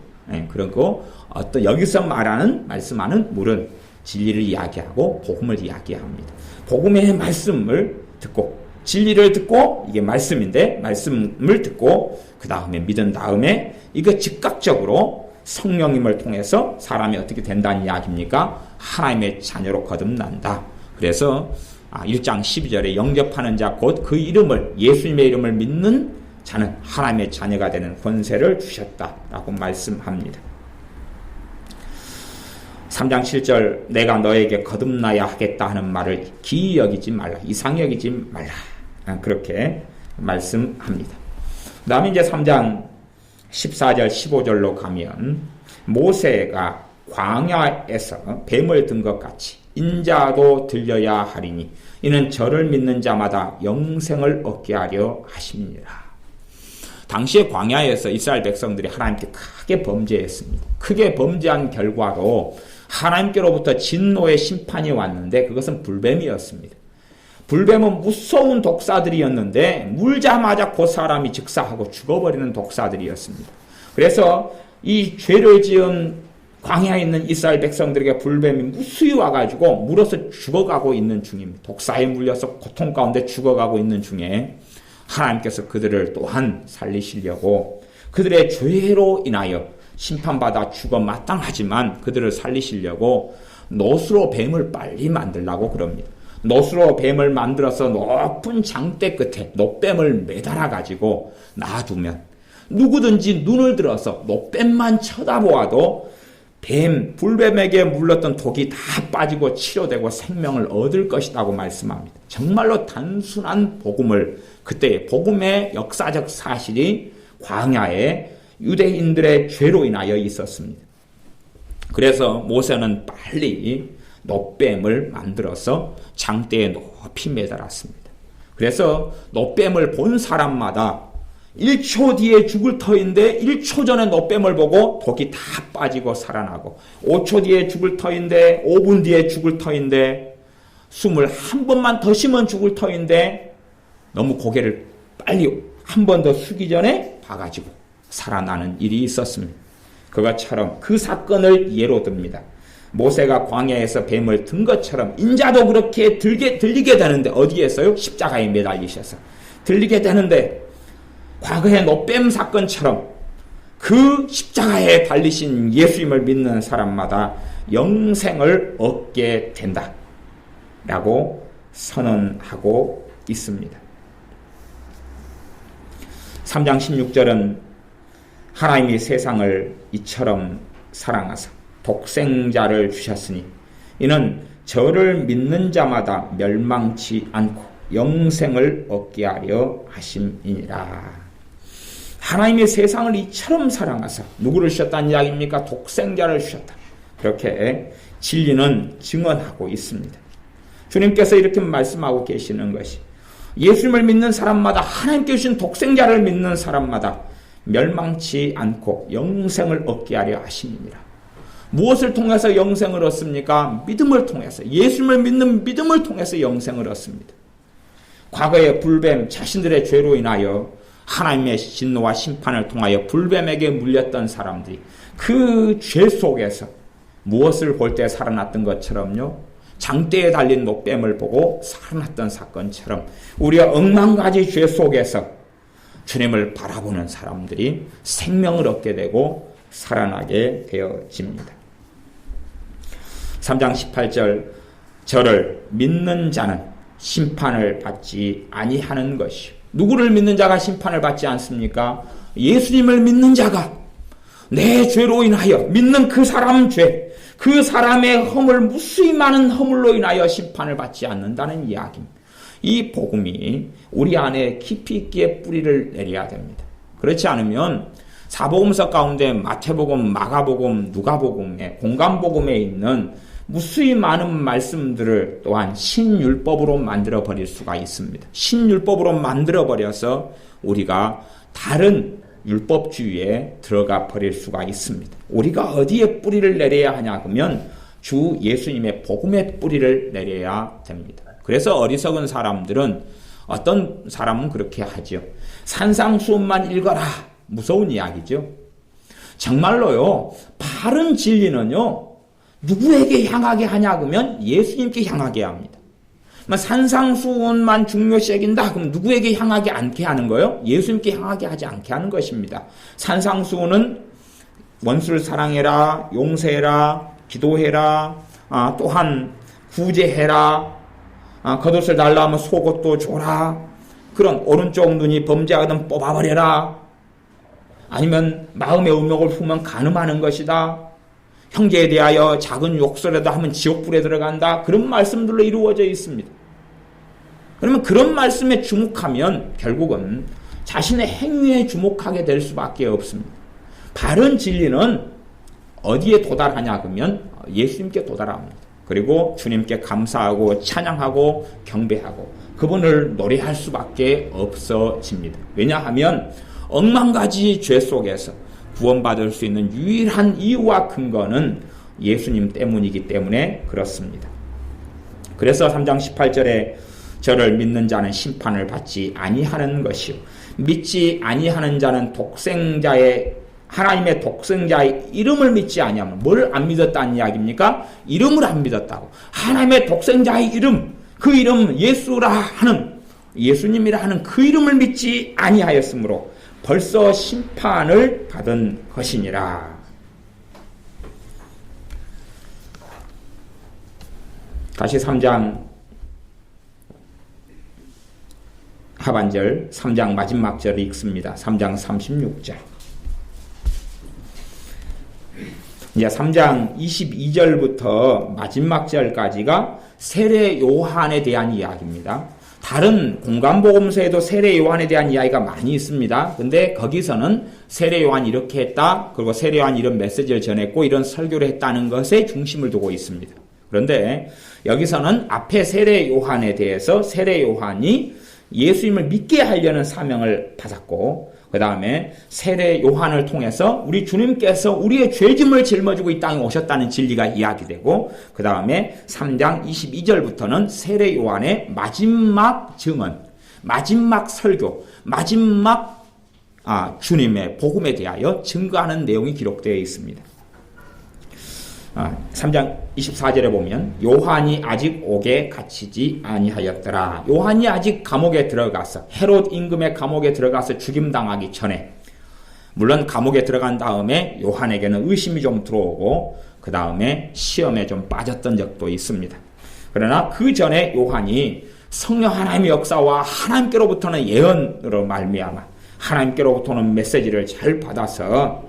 그리고 어떤 여기서 말씀하는 물은 진리를 이야기하고 복음을 이야기합니다. 복음의 말씀을 듣고 진리를 듣고 이게 말씀인데 말씀을 듣고 그 다음에 믿은 다음에 이거 즉각적으로 성령님을 통해서 사람이 어떻게 된다는 이야기입니까? 하나님의 자녀로 거듭난다. 그래서 1장 12절에 영접하는 자 곧 그 이름을 예수님의 이름을 믿는 자는 하나님의 자녀가 되는 권세를 주셨다라고 말씀합니다. 3장 7절 내가 너에게 거듭나야 하겠다 하는 말을 기이 여기지 말라. 이상히 여기지 말라. 그렇게 말씀합니다. 그 다음에 이제 3장 14절 15절로 가면 모세가 광야에서 뱀을 든 것 같이 인자도 들려야 하리니 이는 저를 믿는 자마다 영생을 얻게 하려 하심이니라. 당시에 광야에서 이스라엘 백성들이 하나님께 크게 범죄했습니다. 크게 범죄한 결과로 하나님께로부터 진노의 심판이 왔는데 그것은 불뱀이었습니다. 불뱀은 무서운 독사들이었는데 물자마자 그 사람이 즉사하고 죽어버리는 독사들이었습니다. 그래서 이 죄를 지은 광야에 있는 이스라엘 백성들에게 불뱀이 무수히 와가지고 물어서 죽어가고 있는 중입니다. 독사에 물려서 고통 가운데 죽어가고 있는 중에 하나님께서 그들을 또한 살리시려고 그들의 죄로 인하여 심판받아 죽어 마땅하지만 그들을 살리시려고 놋으로 뱀을 빨리 만들라고 그럽니다. 놋으로 뱀을 만들어서 높은 장대 끝에 놋뱀을 매달아 가지고 놔두면 누구든지 눈을 들어서 놋뱀만 쳐다보아도 불뱀에게 물렀던 독이 다 빠지고 치료되고 생명을 얻을 것이라고 말씀합니다. 정말로 단순한 복음을 그때 복음의 역사적 사실이 광야에 유대인들의 죄로 인하여 있었습니다. 그래서 모세는 빨리 놋뱀을 만들어서 장대에 높이 매달았습니다. 그래서 놋뱀을 본 사람마다 1초 뒤에 죽을 터인데 1초 전에 놋뱀을 보고 독이 다 빠지고 살아나고 5초 뒤에 죽을 터인데 5분 뒤에 죽을 터인데 숨을 한 번만 더 쉬면 죽을 터인데 너무 고개를 빨리 한 번 더 수기 전에 봐가지고 살아나는 일이 있었습니다. 그것처럼 그 사건을 예로 듭니다. 모세가 광야에서 뱀을 든 것처럼 인자도 그렇게 들리게 되는데 어디에서요? 십자가에 매달리셔서 들리게 되는데 과거의 노뱀 사건처럼 그 십자가에 달리신 예수님을 믿는 사람마다 영생을 얻게 된다 라고 선언하고 있습니다. 3장 16절은 하나님이 세상을 이처럼 사랑하사 독생자를 주셨으니 이는 저를 믿는 자마다 멸망치 않고 영생을 얻게 하려 하심이니라. 하나님이 세상을 이처럼 사랑하사 누구를 주셨다는 이야기입니까? 독생자를 주셨다. 그렇게 진리는 증언하고 있습니다. 주님께서 이렇게 말씀하고 계시는 것이 예수님을 믿는 사람마다 하나님께 주신 독생자를 믿는 사람마다 멸망치 않고 영생을 얻게 하려 하심이니라. 무엇을 통해서 영생을 얻습니까? 믿음을 통해서, 예수님을 믿는 믿음을 통해서 영생을 얻습니다. 과거의 불뱀, 자신들의 죄로 인하여 하나님의 진노와 심판을 통하여 불뱀에게 물렸던 사람들이 그 죄 속에서 무엇을 볼 때 살아났던 것처럼요, 장대에 달린 노뱀을 보고 살아났던 사건처럼 우리가 억만가지 죄 속에서 주님을 바라보는 사람들이 생명을 얻게 되고 살아나게 되어집니다. 3장 18절 저를 믿는 자는 심판을 받지 아니하는 것이요. 누구를 믿는 자가 심판을 받지 않습니까? 예수님을 믿는 자가 내 죄로 인하여 믿는 그 사람 죄, 그 사람의 허물, 무수히 많은 허물로 인하여 심판을 받지 않는다는 이야기입니다. 이 복음이 우리 안에 깊이 있게 뿌리를 내려야 됩니다. 그렇지 않으면 사복음서 가운데 마태복음, 마가복음, 누가복음에 공간복음에 있는 무수히 많은 말씀들을 또한 신율법으로 만들어버릴 수가 있습니다. 신율법으로 만들어버려서 우리가 다른 율법주의에 들어가 버릴 수가 있습니다. 우리가 어디에 뿌리를 내려야 하냐 하면 주 예수님의 복음의 뿌리를 내려야 됩니다. 그래서 어리석은 사람들은 어떤 사람은 그렇게 하죠. 산상수훈만 읽어라. 무서운 이야기죠. 정말로요. 바른 진리는요. 누구에게 향하게 하냐 그러면 예수님께 향하게 합니다. 산상수훈만 중요시 여긴다 그럼 누구에게 향하게 않게 하는 거예요? 예수님께 향하게 하지 않게 하는 것입니다. 산상수훈은 원수를 사랑해라, 용서해라, 기도해라, 또한 구제해라, 겉옷을 달라 하면 속옷도 줘라, 그런 오른쪽 눈이 범죄하거든 뽑아버려라, 아니면 마음의 음욕을 품으면 간음하는 것이다, 형제에 대하여 작은 욕설이라도 하면 지옥불에 들어간다, 그런 말씀들로 이루어져 있습니다. 그러면 그런 말씀에 주목하면 결국은 자신의 행위에 주목하게 될 수밖에 없습니다. 바른 진리는 어디에 도달하냐 그러면 예수님께 도달합니다. 그리고 주님께 감사하고 찬양하고 경배하고 그분을 노래할 수밖에 없어집니다. 왜냐하면 억만가지 죄 속에서 구원받을 수 있는 유일한 이유와 근거는 예수님 때문이기 때문에 그렇습니다. 그래서 3장 18절에 저를 믿는 자는 심판을 받지 아니하는 것이요 믿지 아니하는 자는 하나님의 독생자의 이름을 믿지 아니하면 뭘 안 믿었다는 이야기입니까? 이름을 안 믿었다고. 하나님의 독생자의 이름, 그 이름 예수라 하는, 예수님이라 하는 그 이름을 믿지 아니하였으므로 벌써 심판을 받은 것이니라. 다시 3장 하반절, 3장 마지막 절을 읽습니다. 3장 36절. 이제 3장 22절부터 마지막 절까지가 세례 요한에 대한 이야기입니다. 다른 공간복음서에도 세례 요한에 대한 이야기가 많이 있습니다. 근데 거기서는 세례 요한이 이렇게 했다, 그리고 세례 요한이 이런 메시지를 전했고 이런 설교를 했다는 것에 중심을 두고 있습니다. 그런데 여기서는 앞에 세례 요한에 대해서 세례 요한이 예수님을 믿게 하려는 사명을 받았고, 그 다음에 세례 요한을 통해서 우리 주님께서 우리의 죄짐을 짊어지고 이 땅에 오셨다는 진리가 이야기되고, 그 다음에 3장 22절부터는 세례 요한의 마지막 증언, 마지막 설교, 마지막 주님의 복음에 대하여 증거하는 내용이 기록되어 있습니다. 3장 24절에 보면 요한이 아직 옥에 갇히지 아니하였더라. 요한이 아직 감옥에 들어가서 헤롯 임금의 감옥에 들어가서 죽임당하기 전에, 물론 감옥에 들어간 다음에 요한에게는 의심이 좀 들어오고 그 다음에 시험에 좀 빠졌던 적도 있습니다. 그러나 그 전에 요한이 성령 하나님의 역사와 하나님께로부터는 예언으로 말미암아 하나님께로부터는 메시지를 잘 받아서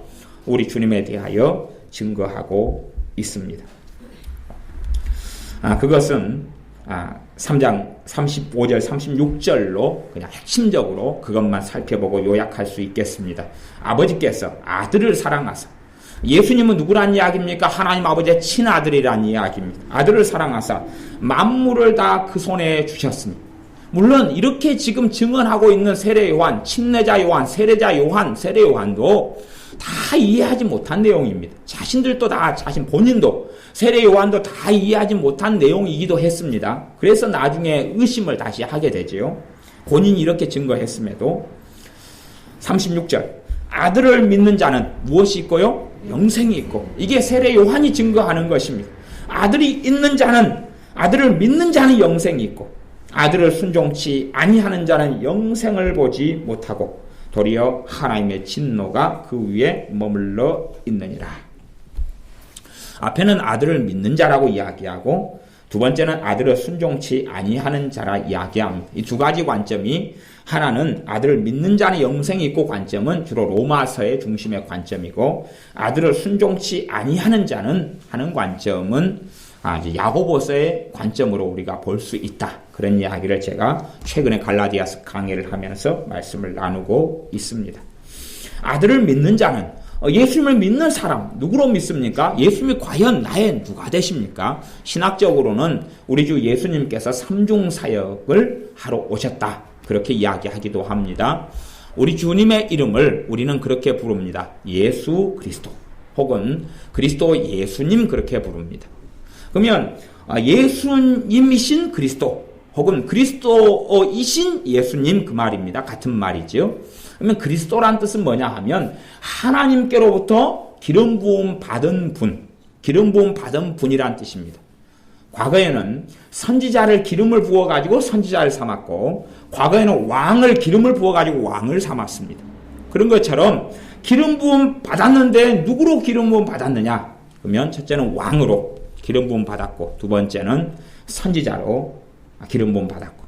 우리 주님에 대하여 증거하고 있습니다. 그것은 3장 35절 36절로 그냥 핵심적으로 그것만 살펴보고 요약할 수 있겠습니다. 아버지께서 아들을 사랑하사, 예수님은 누구란 이야기입니까? 하나님 아버지의 친아들이란 이야기입니다. 아들을 사랑하사 만물을 다 그 손에 주셨으니, 물론 이렇게 지금 증언하고 있는 세례 요한, 침례자 요한, 세례자 요한, 세례 요한도 다 이해하지 못한 내용입니다. 자신들도 다 본인도 세례 요한도 다 이해하지 못한 내용이기도 했습니다. 그래서 나중에 의심을 다시 하게 되지요. 본인이 이렇게 증거했음에도. 36절, 아들을 믿는 자는 무엇이 있고요? 영생이 있고. 이게 세례 요한이 증거하는 것입니다. 아들이 있는 자는, 아들을 믿는 자는 영생이 있고, 아들을 순종치 아니하는 자는 영생을 보지 못하고 도리어 하나님의 진노가 그 위에 머물러 있느니라. 앞에는 아들을 믿는 자라고 이야기하고, 두 번째는 아들을 순종치 아니하는 자라 이야기합니다. 이 두 가지 관점이, 하나는 아들을 믿는 자는 영생이 있고 관점은 주로 로마서의 중심의 관점이고, 아들을 순종치 아니하는 자는 하는 관점은 야고보서의 관점으로 우리가 볼 수 있다. 그런 이야기를 제가 최근에 갈라디아서 강의를 하면서 말씀을 나누고 있습니다. 아들을 믿는 자는, 예수님을 믿는 사람 누구로 믿습니까? 예수님이 과연 나의 누가 되십니까? 신학적으로는 우리 주 예수님께서 삼중사역을 하러 오셨다, 그렇게 이야기하기도 합니다. 우리 주님의 이름을 우리는 그렇게 부릅니다. 예수 그리스도, 혹은 그리스도 예수님, 그렇게 부릅니다. 그러면 예수님이신 그리스도 혹은 그리스도이신 예수님, 그 말입니다. 같은 말이죠. 그러면 그리스도란 뜻은 뭐냐 하면 하나님께로부터 기름 부음 받은 분, 기름 부음 받은 분이란 뜻입니다. 과거에는 선지자를 기름을 부어가지고 선지자를 삼았고, 과거에는 왕을 기름을 부어가지고 왕을 삼았습니다. 그런 것처럼 기름 부음 받았는데 누구로 기름 부음 받았느냐? 그러면 첫째는 왕으로 기름 부음 받았고, 두 번째는 선지자로 기름 부음 받았고,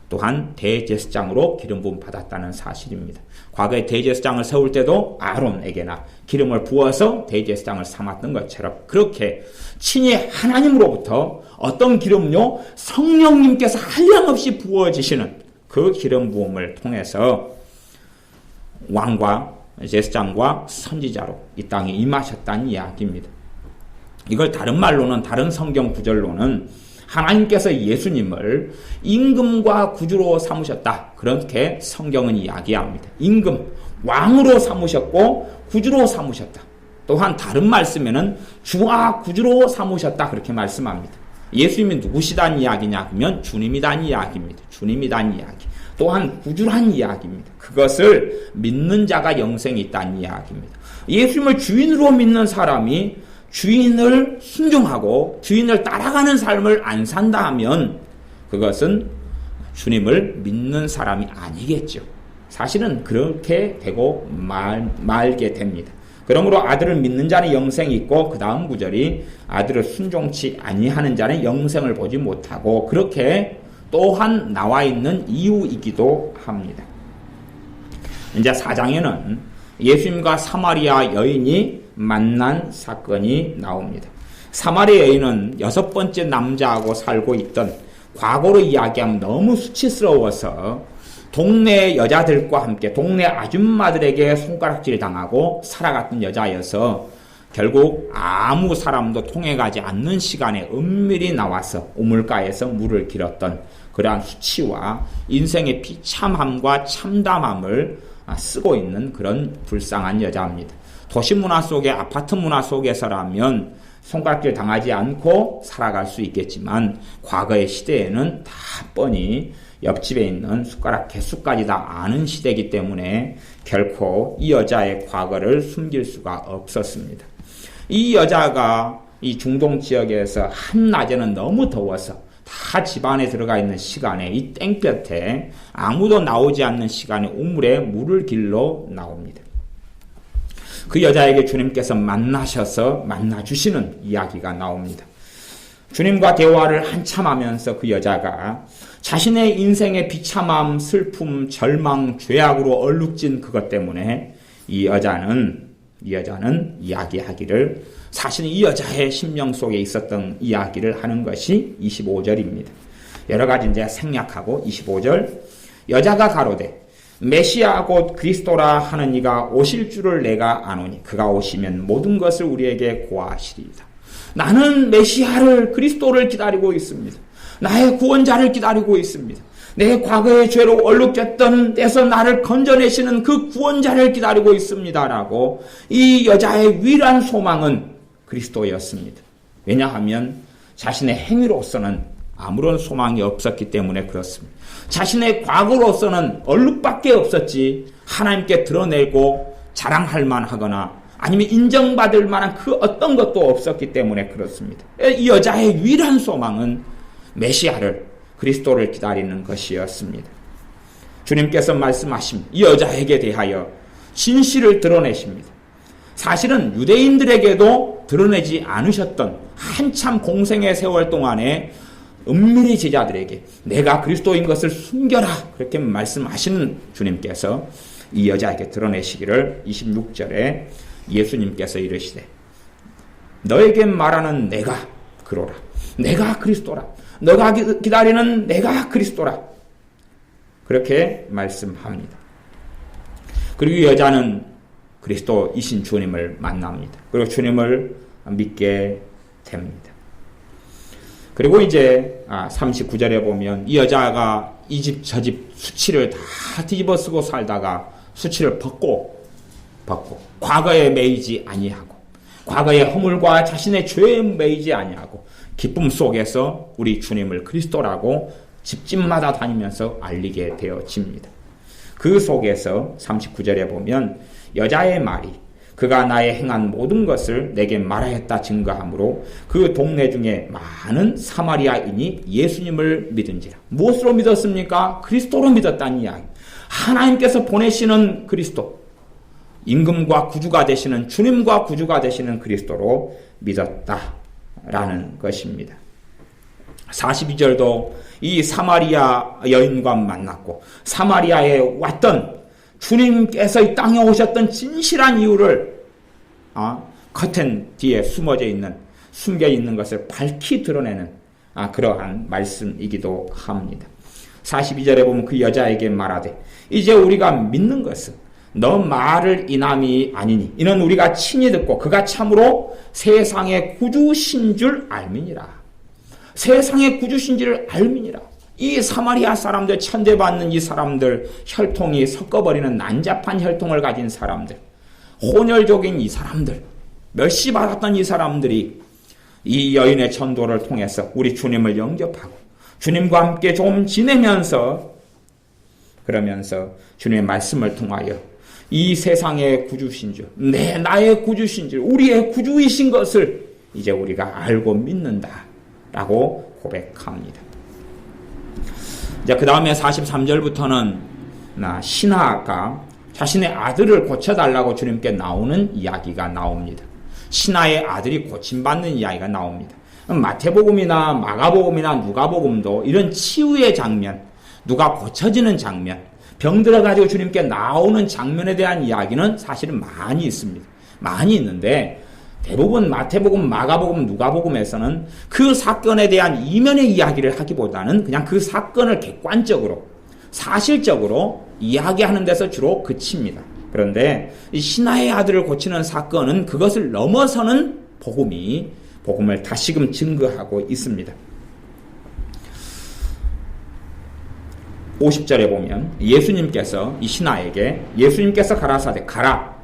또한 대제사장으로 기름 부음 받았다는 사실입니다. 과거에 대제사장을 세울 때도 아론에게나 기름을 부어서 대제사장을 삼았던 것처럼, 그렇게 친히 하나님으로부터 어떤 기름요? 성령님께서 한량없이 부어지시는 그 기름 부음을 통해서 왕과 제사장과 선지자로 이 땅에 임하셨다는 이야기입니다. 이걸 다른 말로는, 다른 성경 구절로는 하나님께서 예수님을 임금과 구주로 삼으셨다, 그렇게 성경은 이야기합니다. 임금, 왕으로 삼으셨고 구주로 삼으셨다. 또한 다른 말씀에는 주와 구주로 삼으셨다, 그렇게 말씀합니다. 예수님이 누구시다는 이야기냐 하면 주님이란 이야기입니다. 주님이란 이야기. 또한 구주란 이야기입니다. 그것을 믿는 자가 영생이 있다는 이야기입니다. 예수님을 주인으로 믿는 사람이 주인을 순종하고 주인을 따라가는 삶을 안 산다 하면 그것은 주님을 믿는 사람이 아니겠죠. 사실은 그렇게 되고 말게 됩니다. 그러므로 아들을 믿는 자는 영생이 있고, 그 다음 구절이 아들을 순종치 아니하는 자는 영생을 보지 못하고, 그렇게 또한 나와 있는 이유이기도 합니다. 이제 4장에는 예수님과 사마리아 여인이 만난 사건이 나옵니다. 사마리아 여인은 6번째 남자하고 살고 있던, 과거로 이야기하면 너무 수치스러워서 동네 여자들과 함께 동네 아줌마들에게 손가락질 당하고 살아갔던 여자여서 결국 아무 사람도 통해가지 않는 시간에 은밀히 나와서 우물가에서 물을 길었던 그러한 수치와 인생의 비참함과 참담함을 쓰고 있는 그런 불쌍한 여자입니다. 도시 문화 속에, 아파트 문화 속에서라면 손가락질 당하지 않고 살아갈 수 있겠지만 과거의 시대에는 다 뻔히 옆집에 있는 숟가락 개수까지 다 아는 시대이기 때문에 결코 이 여자의 과거를 숨길 수가 없었습니다. 이 여자가 이 중동 지역에서 한낮에는 너무 더워서 다 집 안에 들어가 있는 시간에 이 땡볕에 아무도 나오지 않는 시간에 우물에 물을 길러 나옵니다. 그 여자에게 주님께서 만나셔서 만나주시는 이야기가 나옵니다. 주님과 대화를 한참 하면서 그 여자가 자신의 인생의 비참함, 슬픔, 절망, 죄악으로 얼룩진 그것 때문에 이 여자는 이야기하기를 사실 이 여자의 심령 속에 있었던 이야기를 하는 것이 25절입니다. 여러 가지 이제 생략하고 25절 여자가 가로되 메시아 곧 그리스도라 하는 이가 오실 줄을 내가 아노니 그가 오시면 모든 것을 우리에게 고하시리이다. 나는 메시아를 그리스도를 기다리고 있습니다. 나의 구원자를 기다리고 있습니다. 내 과거의 죄로 얼룩졌던 데서 나를 건져내시는 그 구원자를 기다리고 있습니다라고 이 여자의 유일한 소망은 그리스도였습니다. 왜냐하면 자신의 행위로서는 아무런 소망이 없었기 때문에 그렇습니다. 자신의 과거로서는 얼룩밖에 없었지 하나님께 드러내고 자랑할 만하거나 아니면 인정받을 만한 그 어떤 것도 없었기 때문에 그렇습니다. 이 여자의 유일한 소망은 메시아를 그리스도를 기다리는 것이었습니다. 주님께서 말씀하십니다. 이 여자에게 대하여 진실을 드러내십니다. 사실은 유대인들에게도 드러내지 않으셨던 한참 공생의 세월 동안에 은밀히 제자들에게 내가 그리스도인 것을 숨겨라 그렇게 말씀하시는 주님께서 이 여자에게 드러내시기를 26절에 예수님께서 이르시되 너에게 말하는 내가 그로라. 내가 그리스도라. 너가 기다리는 내가 그리스도라. 그렇게 말씀합니다. 그리고 여자는 그리스도이신 주님을 만납니다. 그리고 주님을 믿게 됩니다. 그리고 이제 39절에 보면 이 여자가 이 집 저 집 수치를 다 뒤집어 쓰고 살다가 수치를 벗고 과거에 매이지 아니하고 과거의 허물과 자신의 죄에 매이지 아니하고 기쁨 속에서 우리 주님을 그리스도라고 집집마다 다니면서 알리게 되어집니다. 그 속에서 39절에 보면 여자의 말이 그가 나의 행한 모든 것을 내게 말하였다 증거하므로 그 동네 중에 많은 사마리아인이 예수님을 믿은지라. 무엇으로 믿었습니까? 그리스도로 믿었다는 이야기. 하나님께서 보내시는 그리스도, 임금과 구주가 되시는 주님과 구주가 되시는 그리스도로 믿었다라는 것입니다. 42절도 이 사마리아 여인과 만났고 사마리아에 왔던 주님께서 이 땅에 오셨던 진실한 이유를 커튼 뒤에 숨겨 있는 것을 밝히 드러내는 그러한 말씀이기도 합니다. 42절에 보면 그 여자에게 말하되 이제 우리가 믿는 것은 너 말을 인함이 아니니 이는 우리가 친히 듣고 그가 참으로 세상의 구주신 줄 알미니라. 세상의 구주신 줄 알미니라. 이 사마리아 사람들, 천대받는 이 사람들, 혈통이 섞어버리는 난잡한 혈통을 가진 사람들, 혼혈족인 이 사람들, 멸시받았던 이 사람들이 이 여인의 전도를 통해서 우리 주님을 영접하고 주님과 함께 좀 지내면서 그러면서 주님의 말씀을 통하여 이 세상의 구주신 줄, 나의 구주신 줄, 우리의 구주이신 것을 이제 우리가 알고 믿는다라고 고백합니다. 그 다음에 43절부터는 신하가 자신의 아들을 고쳐달라고 주님께 나오는 이야기가 나옵니다. 신하의 아들이 고침받는 이야기가 나옵니다. 마태복음이나 마가복음이나 누가복음도 이런 치유의 장면, 누가 고쳐지는 장면, 병들어가지고 주님께 나오는 장면에 대한 이야기는 사실은 많이 있습니다. 많이 있는데 대부분 마태복음, 마가복음, 누가복음에서는 그 사건에 대한 이면의 이야기를 하기보다는 그냥 그 사건을 객관적으로, 사실적으로 이야기하는 데서 주로 그칩니다. 그런데 이 신하의 아들을 고치는 사건은 그것을 넘어서는 복음을 다시금 증거하고 있습니다. 50절에 보면 예수님께서 이 신하에게 예수님께서 가라사대 가라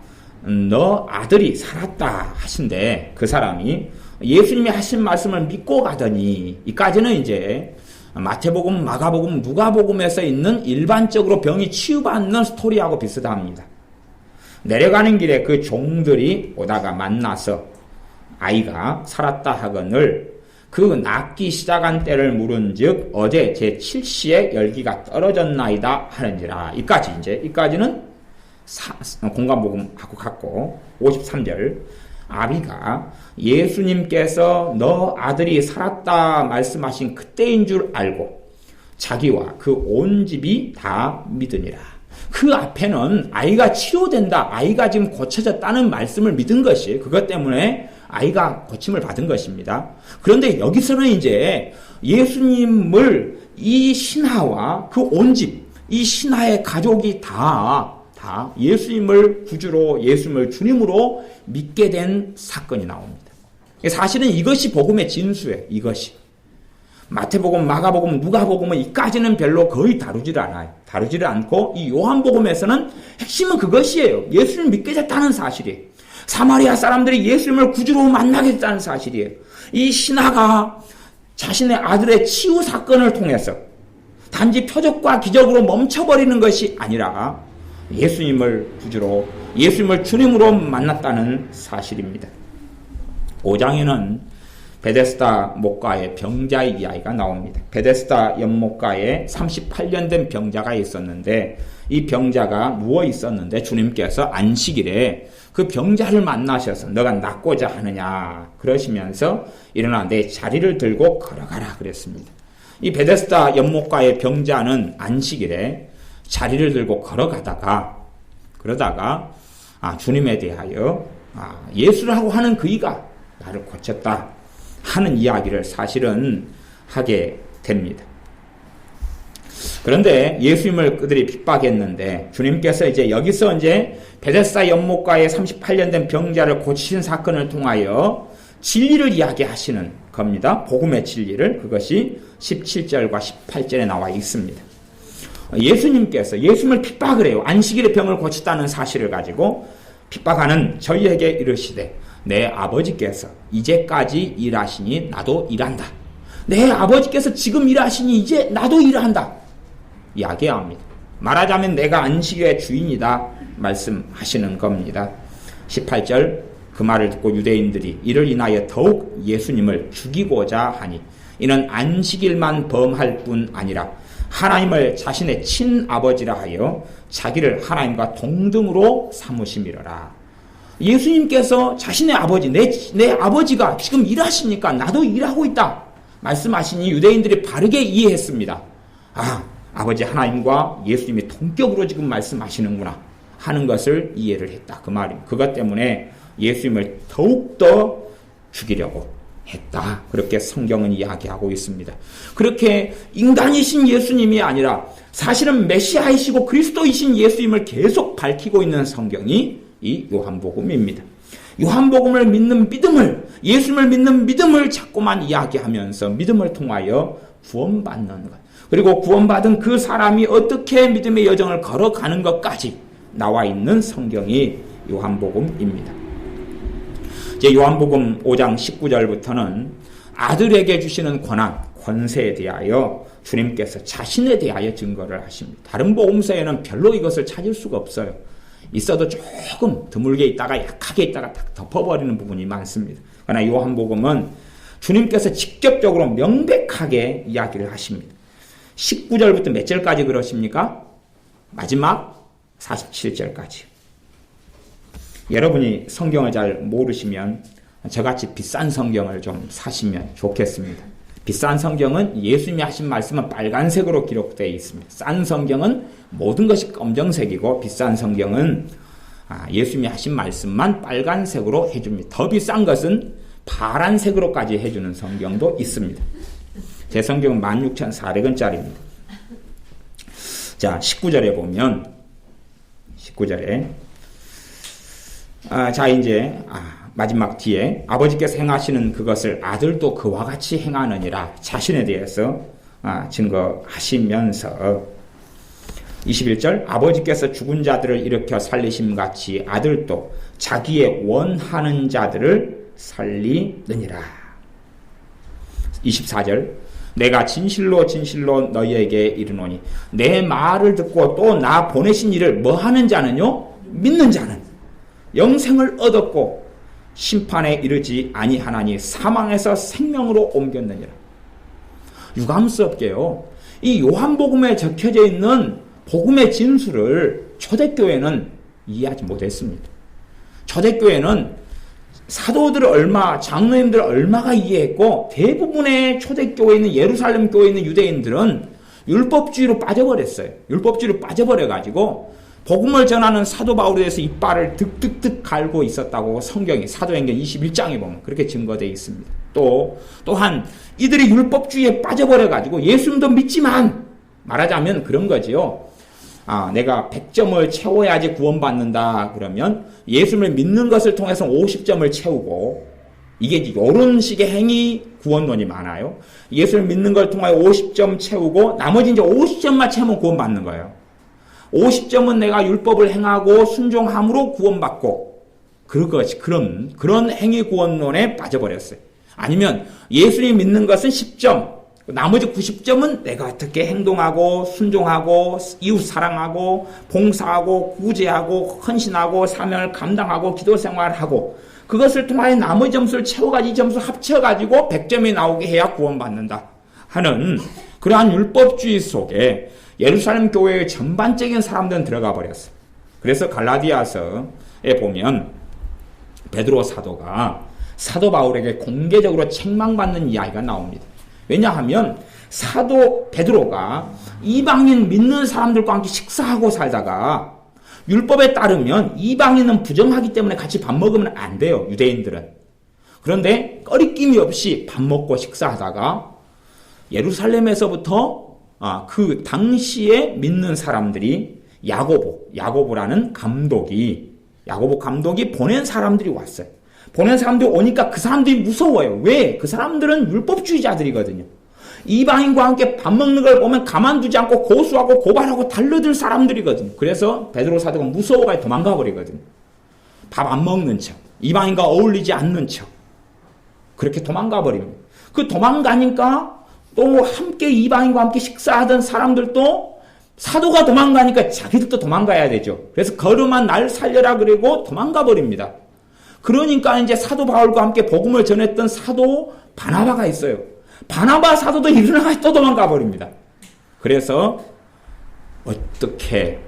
너 아들이 살았다 하신데 그 사람이 예수님이 하신 말씀을 믿고 가더니 이까지는 이제 마태복음, 마가복음, 누가복음에서 있는 일반적으로 병이 치유받는 스토리하고 비슷합니다. 내려가는 길에 그 종들이 오다가 만나서 아이가 살았다 하거늘 그 낫기 시작한 때를 물은즉 어제 제7시에 열기가 떨어졌나이다 하는지라. 이까지는 공간복음하고 같고 53절 아비가 예수님께서 너 아들이 살았다 말씀하신 그때인 줄 알고 자기와 그 온 집이 다 믿으니라. 그 앞에는 아이가 치료된다, 아이가 지금 고쳐졌다는 말씀을 믿은 것이 그것 때문에 아이가 고침을 받은 것입니다. 그런데 여기서는 이제 예수님을 이 신하와 그 온 집, 이 신하의 가족이 다 예수님을 구주로, 예수님을 주님으로 믿게 된 사건이 나옵니다. 사실은 이것이 복음의 진수예요. 이것이. 마태복음, 마가복음, 누가복음은 이까지는 별로 거의 다루지를 않아요. 다루지를 않고 이 요한복음에서는 핵심은 그것이에요. 예수님을 믿게 됐다는 사실이에요. 사마리아 사람들이 예수님을 구주로 만나게 됐다는 사실이에요. 이 신하가 자신의 아들의 치유 사건을 통해서 단지 표적과 기적으로 멈춰버리는 것이 아니라 예수님을 구주로, 예수님을 주님으로 만났다는 사실입니다. 5장에는 베데스다 목가의 병자의 이야기가 나옵니다. 베데스다 연못가에 38년 된 병자가 있었는데 이 병자가 누워 있었는데 주님께서 안식일에 그 병자를 만나셔서 너가 낫고자 하느냐 그러시면서 일어나 내 자리를 들고 걸어가라 그랬습니다. 이 베데스다 연못가의 병자는 안식일에 자리를 들고 걸어가다가 주님에 대하여 예수라고 하는 그이가 나를 고쳤다 하는 이야기를 사실은 하게 됩니다. 그런데 예수님을 그들이 핍박했는데 주님께서 이제 여기서 이제 베데스다 연못가에 38년 된 병자를 고치신 사건을 통하여 진리를 이야기하시는 겁니다. 복음의 진리를. 그것이 17절과 18절에 나와 있습니다. 예수님께서 예수님을 핍박을 해요. 안식일에 병을 고쳤다는 사실을 가지고 핍박하는 저희에게 이르시되 내 아버지께서 이제까지 일하시니 나도 일한다. 내 아버지께서 지금 일하시니 이제 나도 일한다. 이야기합니다. 말하자면 내가 안식일의 주인이다 말씀하시는 겁니다. 18절 그 말을 듣고 유대인들이 이를 인하여 더욱 예수님을 죽이고자 하니 이는 안식일만 범할 뿐 아니라 하나님을 자신의 친아버지라 하여 자기를 하나님과 동등으로 삼으심이로라. 예수님께서 자신의 아버지, 내 아버지가 지금 일하시니까 나도 일하고 있다 말씀하시니 유대인들이 바르게 이해했습니다. 아버지 하나님과 예수님이 동격으로 지금 말씀하시는구나 하는 것을 이해를 했다. 그 말입니다. 그것 때문에 예수님을 더욱더 죽이려고 했다. 그렇게 성경은 이야기하고 있습니다. 그렇게 인간이신 예수님이 아니라 사실은 메시아이시고 그리스도이신 예수님을 계속 밝히고 있는 성경이 이 요한복음입니다. 요한복음을 믿는 믿음을, 예수님을 믿는 믿음을 자꾸만 이야기하면서 믿음을 통하여 구원받는 것, 그리고 구원받은 그 사람이 어떻게 믿음의 여정을 걸어가는 것까지 나와 있는 성경이 요한복음입니다. 이제 요한복음 5장 19절부터는 아들에게 주시는 권한, 권세에 대하여 주님께서 자신에 대하여 증거를 하십니다. 다른 복음서에는 별로 이것을 찾을 수가 없어요. 있어도 조금 드물게 있다가 약하게 있다가 딱 덮어버리는 부분이 많습니다. 그러나 요한복음은 주님께서 직접적으로 명백하게 이야기를 하십니다. 19절부터 몇 절까지 그러십니까? 마지막 47절까지. 여러분이 성경을 잘 모르시면 저같이 비싼 성경을 좀 사시면 좋겠습니다. 비싼 성경은 예수님이 하신 말씀은 빨간색으로 기록되어 있습니다. 싼 성경은 모든 것이 검정색이고 비싼 성경은 예수님이 하신 말씀만 빨간색으로 해줍니다. 더 비싼 것은 파란색으로까지 해주는 성경도 있습니다. 제 성경은 16,400원짜리입니다. 자, 19절에 보면 19절에 이제 마지막 뒤에 아버지께서 행하시는 그것을 아들도 그와 같이 행하느니라 자신에 대해서 증거하시면서 21절 아버지께서 죽은 자들을 일으켜 살리심같이 아들도 자기의 원하는 자들을 살리느니라. 24절 내가 진실로 진실로 너희에게 이르노니 내 말을 듣고 또 나 보내신 이를 뭐 하는 자는요? 믿는 자는 영생을 얻었고 심판에 이르지 아니하나니 사망에서 생명으로 옮겼느니라. 유감스럽게요, 이 요한복음에 적혀져 있는 복음의 진술을 초대교회는 이해하지 못했습니다. 초대교회는 사도들 얼마, 장로님들 얼마가 이해했고, 대부분의 초대교회에 있는 예루살렘 교회에 있는 유대인들은 율법주의로 빠져버렸어요. 율법주의로 빠져버려가지고 복음을 전하는 사도 바울에 대해서 이빨을 득득득 갈고 있었다고 성경이 사도행전 21장에 보면 그렇게 증거되어 있습니다. 또한 이들이 율법주의에 빠져버려가지고 예수님도 믿지만, 말하자면 그런 거지요. 내가 100점을 채워야지 구원받는다 그러면 예수님을 믿는 것을 통해서 50점을 채우고, 이게 이런 식의 행위 구원론이 많아요. 예수를 믿는 걸 통하여 50점 채우고 나머지 이제 50점만 채우면 구원받는 거예요. 50점은 내가 율법을 행하고 순종함으로 구원받고, 그런 행위 구원론에 빠져버렸어요. 아니면 예수님 믿는 것은 10점, 나머지 90점은 내가 어떻게 행동하고 순종하고 이웃 사랑하고 봉사하고 구제하고 헌신하고 사명을 감당하고 기도 생활하고, 그것을 통하여 나머지 점수를 채워가지고 점수 합쳐가지고 100점이 나오게 해야 구원받는다 하는 그러한 율법주의 속에 예루살렘 교회의 전반적인 사람들은 들어가 버렸어요. 그래서 갈라디아서에 보면 베드로 사도가 사도 바울에게 공개적으로 책망받는 이야기가 나옵니다. 왜냐하면 사도 베드로가 이방인 믿는 사람들과 함께 식사하고 살다가, 율법에 따르면 이방인은 부정하기 때문에 같이 밥 먹으면 안 돼요, 유대인들은. 그런데 꺼리낌이 없이 밥 먹고 식사하다가 예루살렘에서부터 그 당시에 믿는 사람들이 야고보라는 야고보 감독이 보낸 사람들이 왔어요. 보낸 사람들이 오니까 그 사람들이 무서워요. 왜? 그 사람들은 율법주의자들이거든요. 이방인과 함께 밥 먹는 걸 보면 가만두지 않고 고소하고 고발하고 달려들 사람들이거든요. 그래서 베드로 사도가 무서워가 도망가 버리거든요. 밥 안 먹는 척, 이방인과 어울리지 않는 척, 그렇게 도망가 버립니다. 그 도망가니까 또 함께 이방인과 함께 식사하던 사람들도 사도가 도망가니까 자기들도 도망가야 되죠. 그래서 걸음한 날 살려라 그러고 도망가 버립니다. 그러니까 이제 사도 바울과 함께 복음을 전했던 사도 바나바가 있어요. 바나바 사도도 일어나서 또 도망가 버립니다. 그래서 어떻게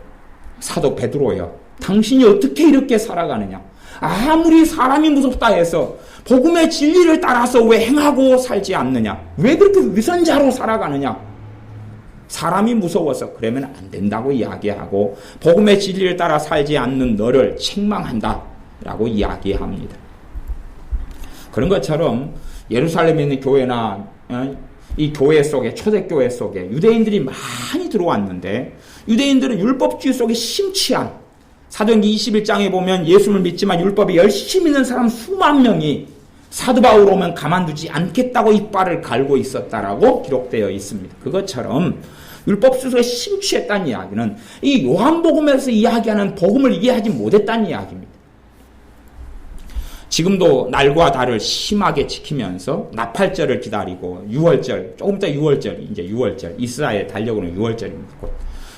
사도 베드로여, 당신이 어떻게 이렇게 살아가느냐? 아무리 사람이 무섭다 해서 복음의 진리를 따라서 왜 행하고 살지 않느냐? 왜 그렇게 위선자로 살아가느냐? 사람이 무서워서 그러면 안 된다고 이야기하고 복음의 진리를 따라 살지 않는 너를 책망한다 라고 이야기합니다. 그런 것처럼 예루살렘에 있는 교회나 이 교회 속에, 초대교회 속에 유대인들이 많이 들어왔는데, 유대인들은 율법주의 속에 심취한, 사도행전 21장에 보면 예수를 믿지만 율법에 열심히 있는 사람 수만 명이 사도 바울 오면 가만두지 않겠다고 이빨을 갈고 있었다라고 기록되어 있습니다. 그것처럼 율법주의 속에 심취했다는 이야기는 이 요한복음에서 이야기하는 복음을 이해하지 못했다는 이야기입니다. 지금도 날과 달을 심하게 지키면서 나팔절을 기다리고 6월절, 조금 이따 6월절, 이제 6월절, 이스라엘 달력으로는 6월절입니다.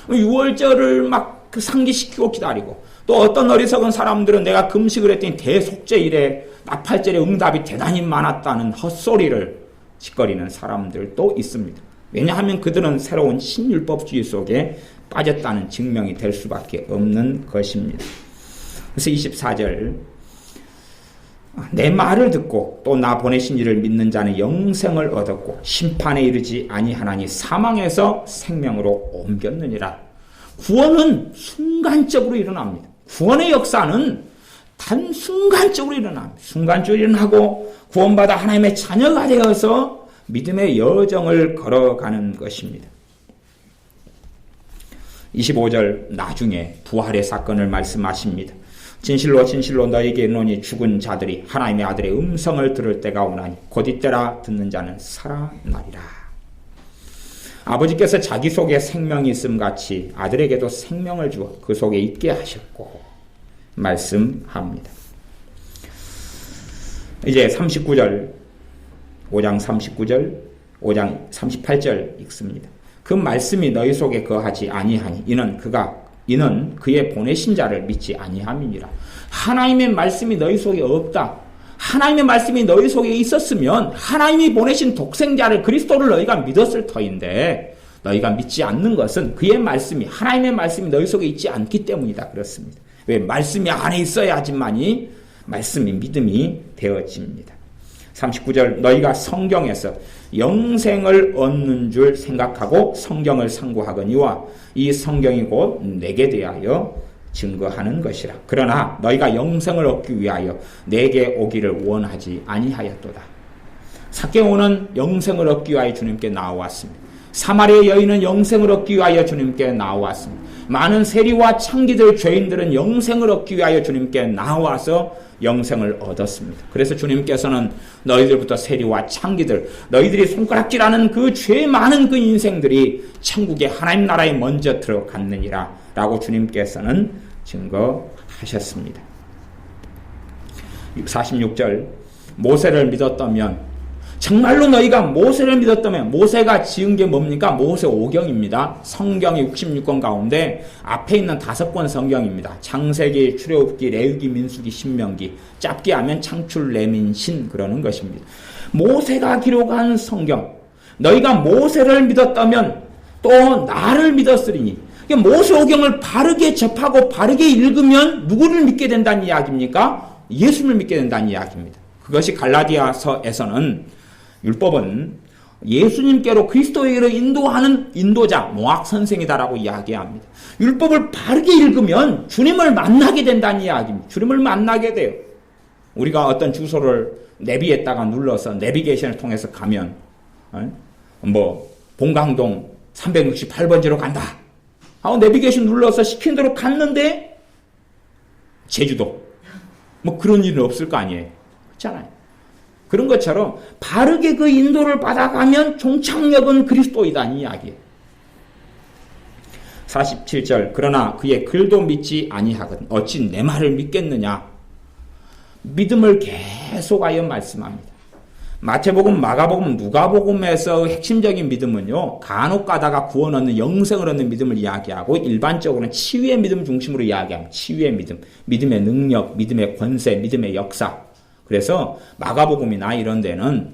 6월절을 막 상기시키고 기다리고, 또 어떤 어리석은 사람들은 내가 금식을 했더니 대속죄일에 나팔절의 응답이 대단히 많았다는 헛소리를 짓거리는 사람들도 있습니다. 왜냐하면 그들은 새로운 신율법주의 속에 빠졌다는 증명이 될 수밖에 없는 것입니다. 그래서 24절, 내 말을 듣고 또 나 보내신 이를 믿는 자는 영생을 얻었고 심판에 이르지 아니하나니 사망에서 생명으로 옮겼느니라. 구원은 순간적으로 일어납니다. 구원의 역사는 단 순간적으로 일어납니다. 순간적으로 일어나고 구원받아 하나님의 자녀가 되어서 믿음의 여정을 걸어가는 것입니다. 25절 나중에 부활의 사건을 말씀하십니다. 진실로 진실로 너희에게 이르노니 죽은 자들이 하나님의 아들의 음성을 들을 때가 오나니 곧 이때라 듣는 자는 살아나리라. 아버지께서 자기 속에 생명이 있음 같이 아들에게도 생명을 주어 그 속에 있게 하셨고 말씀합니다. 이제 39절, 5장 39절, 5장 38절 읽습니다. 그 말씀이 너희 속에 거하지 아니하니 이는 그의 보내신 자를 믿지 아니함이니라. 하나님의 말씀이 너희 속에 없다. 하나님의 말씀이 너희 속에 있었으면 하나님이 보내신 독생자를 그리스도를 너희가 믿었을 터인데 너희가 믿지 않는 것은 그의 말씀이 하나님의 말씀이 너희 속에 있지 않기 때문이다. 그렇습니다. 왜? 말씀이 안에 있어야지만이 말씀이 믿음이 되어집니다. 39절 너희가 성경에서 영생을 얻는 줄 생각하고 성경을 상고하거니와 이 성경이 곧 내게 대하여 증거하는 것이라. 그러나 너희가 영생을 얻기 위하여 내게 오기를 원하지 아니하였도다. 삭개오는 영생을 얻기 위하여 주님께 나와왔습니다. 사마리아 여인은 영생을 얻기 위하여 주님께 나와왔습니다. 많은 세리와 창기들, 죄인들은 영생을 얻기 위하여 주님께 나와서 영생을 얻었습니다. 그래서 주님께서는 너희들부터 세리와 창기들, 너희들이 손가락질하는 그 죄 많은 그 인생들이 천국의 하나님 나라에 먼저 들어갔느니라 라고 주님께서는 증거하셨습니다. 46절 모세를 믿었다면, 정말로 너희가 모세를 믿었다면, 모세가 지은 게 뭡니까? 모세오경입니다. 성경이 66권 가운데 앞에 있는 5권 성경입니다. 창세기, 출애굽기, 레위기, 민수기, 신명기, 짧게 하면 창출, 레민신 그러는 것입니다. 모세가 기록한 성경, 너희가 모세를 믿었다면 또 나를 믿었으리니, 모세오경을 바르게 접하고 바르게 읽으면 누구를 믿게 된다는 이야기입니까? 예수를 믿게 된다는 이야기입니다. 그것이 갈라디아서에서는 율법은 예수님께로 그리스도에게로 인도하는 인도자, 모학 선생이다라고 이야기합니다. 율법을 바르게 읽으면 주님을 만나게 된다는 이야기입니다. 주님을 만나게 돼요. 우리가 어떤 주소를 내비에다가 눌러서 내비게이션을 통해서 가면 본강동 368번지로 간다 하고 내비게이션 눌러서 시킨 대로 갔는데 제주도 그런 일은 없을 거 아니에요. 그렇잖아요. 그런 것처럼 바르게 그 인도를 받아가면 종착역은 그리스도이다는 이야기예요. 47절 그러나 그의 글도 믿지 아니하거든 어찌 내 말을 믿겠느냐. 믿음을 계속하여 말씀합니다. 마태복음, 마가복음, 누가복음에서 핵심적인 믿음은요, 간혹 가다가 구원 얻는, 영생을 얻는 믿음을 이야기하고 일반적으로는 치유의 믿음 중심으로 이야기합니다. 치유의 믿음, 믿음의 능력, 믿음의 권세, 믿음의 역사. 그래서 마가복음이나 이런 데는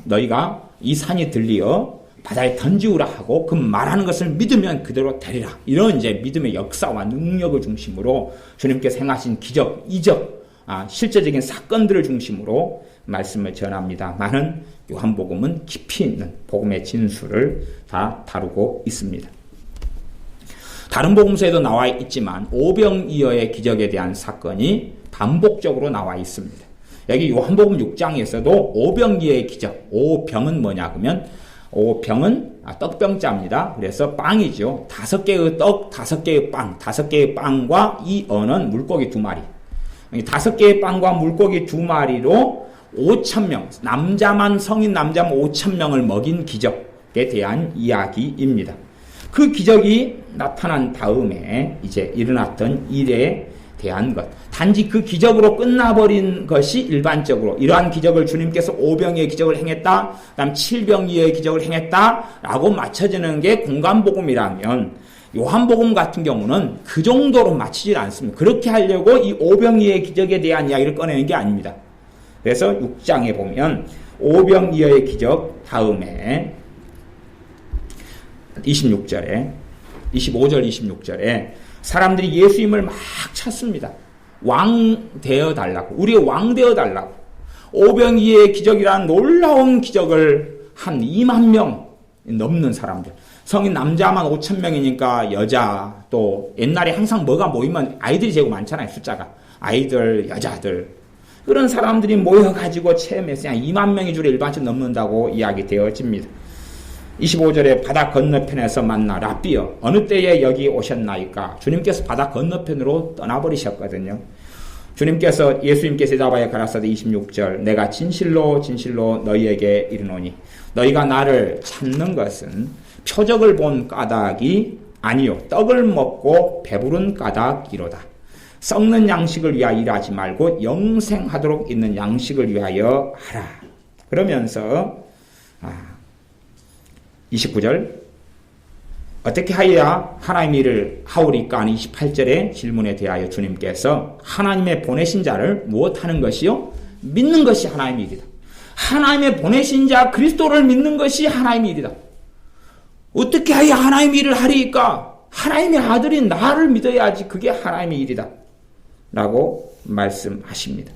너희가 이 산이 들리어 바다에 던지우라 하고 그 말하는 것을 믿으면 그대로 되리라. 이런 이제 믿음의 역사와 능력을 중심으로 주님께서 행하신 기적, 이적, 실제적인 사건들을 중심으로 말씀을 전합니다. 많은 요한복음은 깊이 있는 복음의 진수를 다 다루고 있습니다. 다른 복음서에도 나와 있지만 오병이어의 기적에 대한 사건이 반복적으로 나와 있습니다. 여기 요한복음 6장에서도 오병이어의 기적, 오병은 뭐냐 그러면 오병은 떡병자입니다. 그래서 빵이죠. 5개의 떡, 5개의 빵, 5개의 빵과 이 어는 물고기 2마리. 5개의 빵과 물고기 2마리로 5,000명, 성인 남자만 5,000명을 먹인 기적에 대한 이야기입니다. 그 기적이 나타난 다음에 이제 일어났던 일에 대한 것. 단지 그 기적으로 끝나버린 것이 일반적으로 이러한 기적을 주님께서 오병이의 기적을 행했다, 그다음 7병이의 기적을 행했다라고 맞춰지는 게 공간복음이라면 요한복음 같은 경우는 그 정도로 맞추질 않습니다. 그렇게 하려고 이 오병이의 기적에 대한 이야기를 꺼내는 게 아닙니다. 그래서 6장에 보면 오병이어의 기적 다음에 25절, 26절에 사람들이 예수님을 막 찾습니다. 왕 되어달라고, 우리의 왕 되어달라고. 오병이어의 기적이라는 놀라운 기적을 한 2만 명 넘는 사람들, 성인 남자만 5,000명이니까 여자, 또 옛날에 항상 뭐가 모이면 아이들이 제일 많잖아요. 숫자가 아이들, 여자들, 그런 사람들이 모여가지고 체험해서 그냥 2만 명이 주로 일반적으로 넘는다고 이야기되어집니다. 25절에 바다 건너편에서 만나 랍비여 어느 때에 여기 오셨나이까. 주님께서 바다 건너편으로 떠나버리셨거든요. 주님께서 예수님께서 대답하여 가라사대 26절 내가 진실로 진실로 너희에게 이르노니 너희가 나를 찾는 것은 표적을 본 까닭이 아니요 떡을 먹고 배부른 까닭이로다. 썩는 양식을 위하여 일하지 말고 영생하도록 있는 양식을 위하여 하라. 그러면서 29절 어떻게 하여야 하나님의 일을 하오리까 하는 28절의 질문에 대하여 주님께서 하나님의 보내신 자를 무엇하는 것이요? 믿는 것이 하나님의 일이다. 하나님의 보내신 자 그리스도를 믿는 것이 하나님의 일이다. 어떻게 하여 하나님의 일을 하리까? 하나님의 아들인 나를 믿어야지 그게 하나님의 일이다. 라고 말씀하십니다.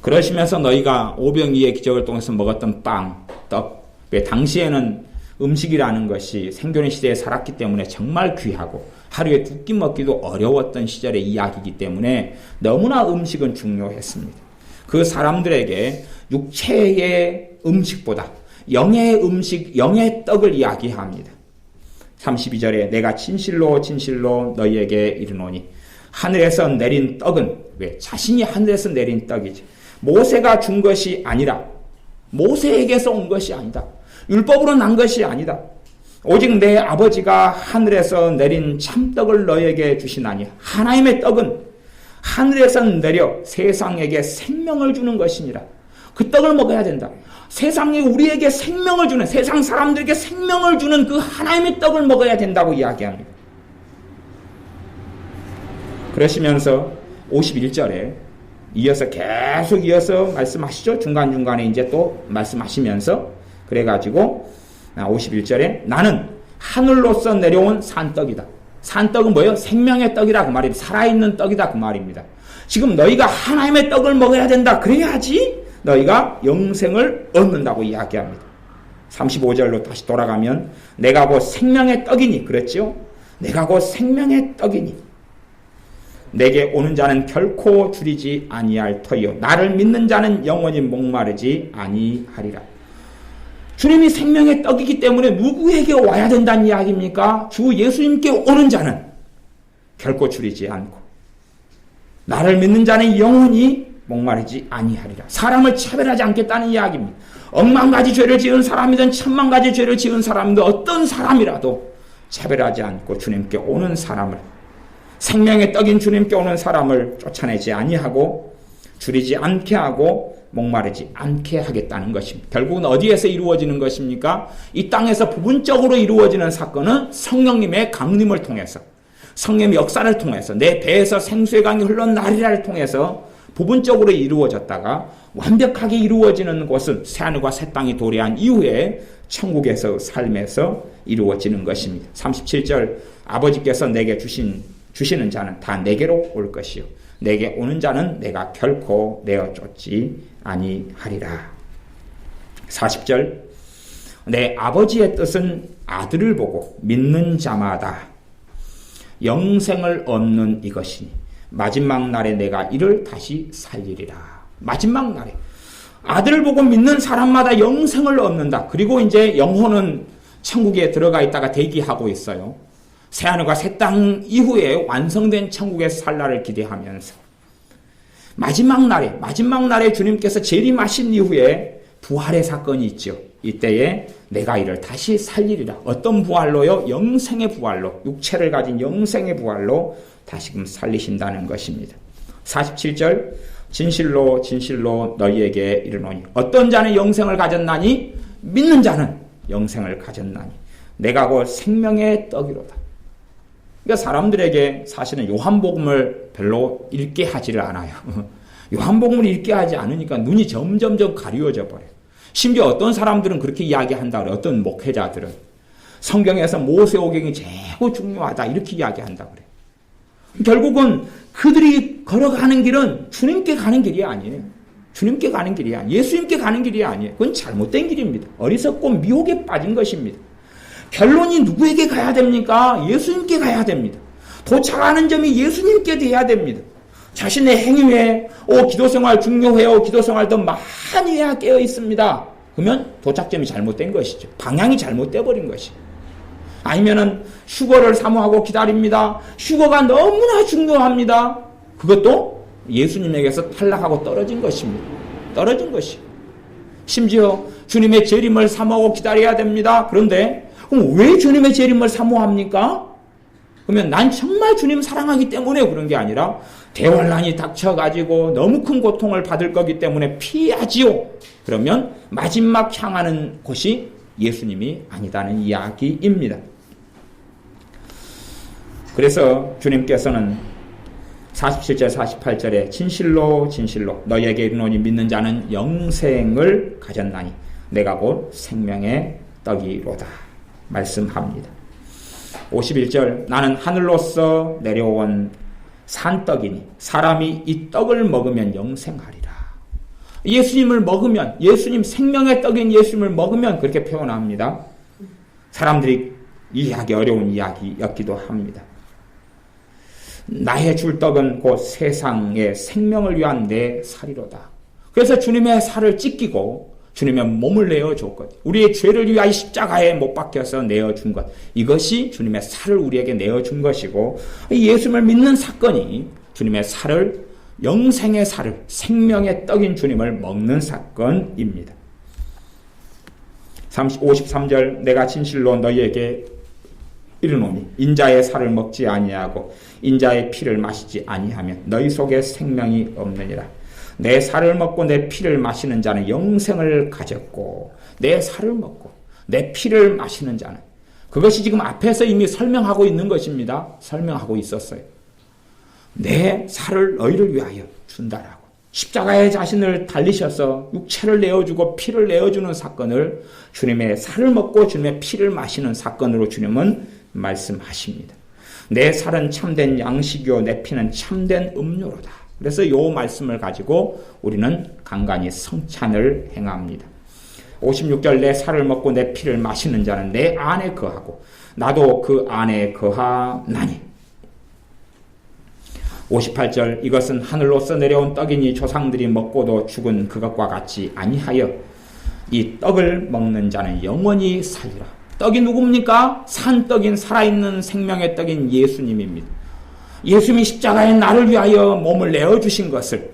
그러시면서 너희가 오병이의 기적을 통해서 먹었던 빵, 떡, 왜 당시에는 음식이라는 것이 생존의 시대에 살았기 때문에 정말 귀하고 하루에 두 끼 먹기도 어려웠던 시절의 이야기이기 때문에 너무나 음식은 중요했습니다. 그 사람들에게 육체의 음식보다 영의 음식, 영의 떡을 이야기합니다. 32절에 내가 진실로 진실로 너희에게 이르노니 하늘에서 내린 떡은 왜? 자신이 하늘에서 내린 떡이지. 모세가 준 것이 아니라 모세에게서 온 것이 아니다. 율법으로 난 것이 아니다. 오직 내 아버지가 하늘에서 내린 참떡을 너희에게 주시나니 하나님의 떡은 하늘에서 내려 세상에게 생명을 주는 것이니라. 그 떡을 먹어야 된다. 세상에 우리에게 생명을 주는, 세상 사람들에게 생명을 주는 그 하나님의 떡을 먹어야 된다고 이야기합니다. 그러시면서 51절에 계속 이어서 말씀하시죠. 중간중간에 이제 또 말씀하시면서 그래가지고 51절에 나는 하늘로서 내려온 산떡이다. 산떡은 뭐예요? 생명의 떡이다 그 말입니다. 살아있는 떡이다 그 말입니다. 지금 너희가 하나님의 떡을 먹어야 된다. 그래야지 너희가 영생을 얻는다고 이야기합니다. 35절로 다시 돌아가면 내가 곧 생명의 떡이니, 그렇죠? 내가 곧 생명의 떡이니 내게 오는 자는 결코 줄이지 아니할 터이요 나를 믿는 자는 영원히 목마르지 아니하리라. 주님이 생명의 떡이기 때문에 누구에게 와야 된다는 이야기입니까? 주 예수님께 오는 자는 결코 줄이지 않고 나를 믿는 자는 영원히 목마르지 아니하리라. 사람을 차별하지 않겠다는 이야기입니다. 억만 가지 죄를 지은 사람이든 천만 가지 죄를 지은 사람이든 어떤 사람이라도 차별하지 않고 주님께 오는 사람을, 생명의 떡인 주님께 오는 사람을 쫓아내지 아니하고 줄이지 않게 하고 목마르지 않게 하겠다는 것입니다. 결국은 어디에서 이루어지는 것입니까? 이 땅에서 부분적으로 이루어지는 사건은 성령님의 강림을 통해서, 성령의 역사를 통해서, 내 배에서 생수의 강이 흘러나리라를 통해서 부분적으로 이루어졌다가 완벽하게 이루어지는 곳은 새하늘과 새 땅이 도래한 이후에 천국에서 삶에서 이루어지는 것입니다. 37절 아버지께서 내게 주시는 자는 다 내게로 올 것이요 내게 오는 자는 내가 결코 내어 쫓지 아니하리라. 40절 내 아버지의 뜻은 아들을 보고 믿는 자마다 영생을 얻는 이것이니 마지막 날에 내가 이를 다시 살리리라. 마지막 날에 아들을 보고 믿는 사람마다 영생을 얻는다. 그리고 이제 영혼은 천국에 들어가 있다가 대기하고 있어요. 새하늘과 새 땅 이후에 완성된 천국에서 살 날을 기대하면서 마지막 날에 주님께서 재림하신 이후에 부활의 사건이 있죠. 이때에 내가 이를 다시 살리리라. 어떤 부활로요? 영생의 부활로, 육체를 가진 영생의 부활로 다시금 살리신다는 것입니다. 47절 진실로 진실로 너희에게 이르노니 어떤 자는 영생을 가졌나니 믿는 자는 영생을 가졌나니 내가 곧 생명의 떡이로다. 그러니까 사람들에게 사실은 요한복음을 별로 읽게 하지를 않아요. 요한복음을 읽게 하지 않으니까 눈이 점점점 가리워져 버려요. 심지어 어떤 사람들은 그렇게 이야기한다 그래요. 어떤 목회자들은 성경에서 모세오경이 제일 중요하다 이렇게 이야기한다 그래요. 결국은 그들이 걸어가는 길은 주님께 가는 길이 아니에요. 주님께 가는 길이 아니에요. 예수님께 가는 길이 아니에요. 그건 잘못된 길입니다. 어리석고 미혹에 빠진 것입니다. 결론이 누구에게 가야 됩니까? 예수님께 가야 됩니다. 도착하는 점이 예수님께 돼야 됩니다. 자신의 행위에 기도생활 중요해요. 기도생활 더 많이 해야 깨어 있습니다. 그러면 도착점이 잘못된 것이죠. 방향이 잘못돼 버린 것이죠. 아니면은 휴거를 사모하고 기다립니다. 휴거가 너무나 중요합니다. 그것도 예수님에게서 탈락하고 떨어진 것입니다. 떨어진 것이요. 심지어 주님의 재림을 사모하고 기다려야 됩니다. 그런데 그럼 왜 주님의 재림을 사모합니까? 그러면 난 정말 주님 사랑하기 때문에 그런 게 아니라 대환란이 닥쳐가지고 너무 큰 고통을 받을 거기 때문에 피하지요. 그러면 마지막 향하는 곳이 예수님이 아니다는 이야기입니다. 그래서 주님께서는 47절 48절에 진실로 진실로 너희에게 이르노니 믿는 자는 영생을 가졌나니 내가 곧 생명의 떡이로다 말씀합니다. 51절 나는 하늘로서 내려온 산떡이니 사람이 이 떡을 먹으면 영생하리라. 예수님을 먹으면, 예수님 생명의 떡인 예수님을 먹으면 그렇게 표현합니다. 사람들이 이해하기 어려운 이야기였기도 합니다. 나의 줄 떡은 곧 세상의 생명을 위한 내 살이로다. 그래서 주님의 살을 찢기고 주님의 몸을 내어줬거든요. 우리의 죄를 위하여 십자가에 못 박혀서 내어준 것. 이것이 주님의 살을 우리에게 내어준 것이고 예수님을 믿는 사건이 주님의 살을 영생의 살을 생명의 떡인 주님을 먹는 사건입니다. 53절 내가 진실로 너희에게 이르노니 인자의 살을 먹지 아니하고 인자의 피를 마시지 아니하면 너희 속에 생명이 없느니라. 내 살을 먹고 내 피를 마시는 자는 영생을 가졌고 내 살을 먹고 내 피를 마시는 자는 그것이 지금 앞에서 이미 설명하고 있는 것입니다. 설명하고 있었어요. 내 살을 너희를 위하여 준다라고. 십자가에 자신을 달리셔서 육체를 내어주고 피를 내어주는 사건을 주님의 살을 먹고 주님의 피를 마시는 사건으로 주님은 말씀하십니다. 내 살은 참된 양식이요 내 피는 참된 음료로다. 그래서 이 말씀을 가지고 우리는 간간히 성찬을 행합니다. 56절 내 살을 먹고 내 피를 마시는 자는 내 안에 거하고 나도 그 안에 거하나니. 58절 이것은 하늘로서 내려온 떡이니 조상들이 먹고도 죽은 그것과 같이 아니하여 이 떡을 먹는 자는 영원히 살리라. 떡이 누굽니까? 산떡인 살아있는 생명의 떡인 예수님입니다. 예수님이 십자가에 나를 위하여 몸을 내어주신 것을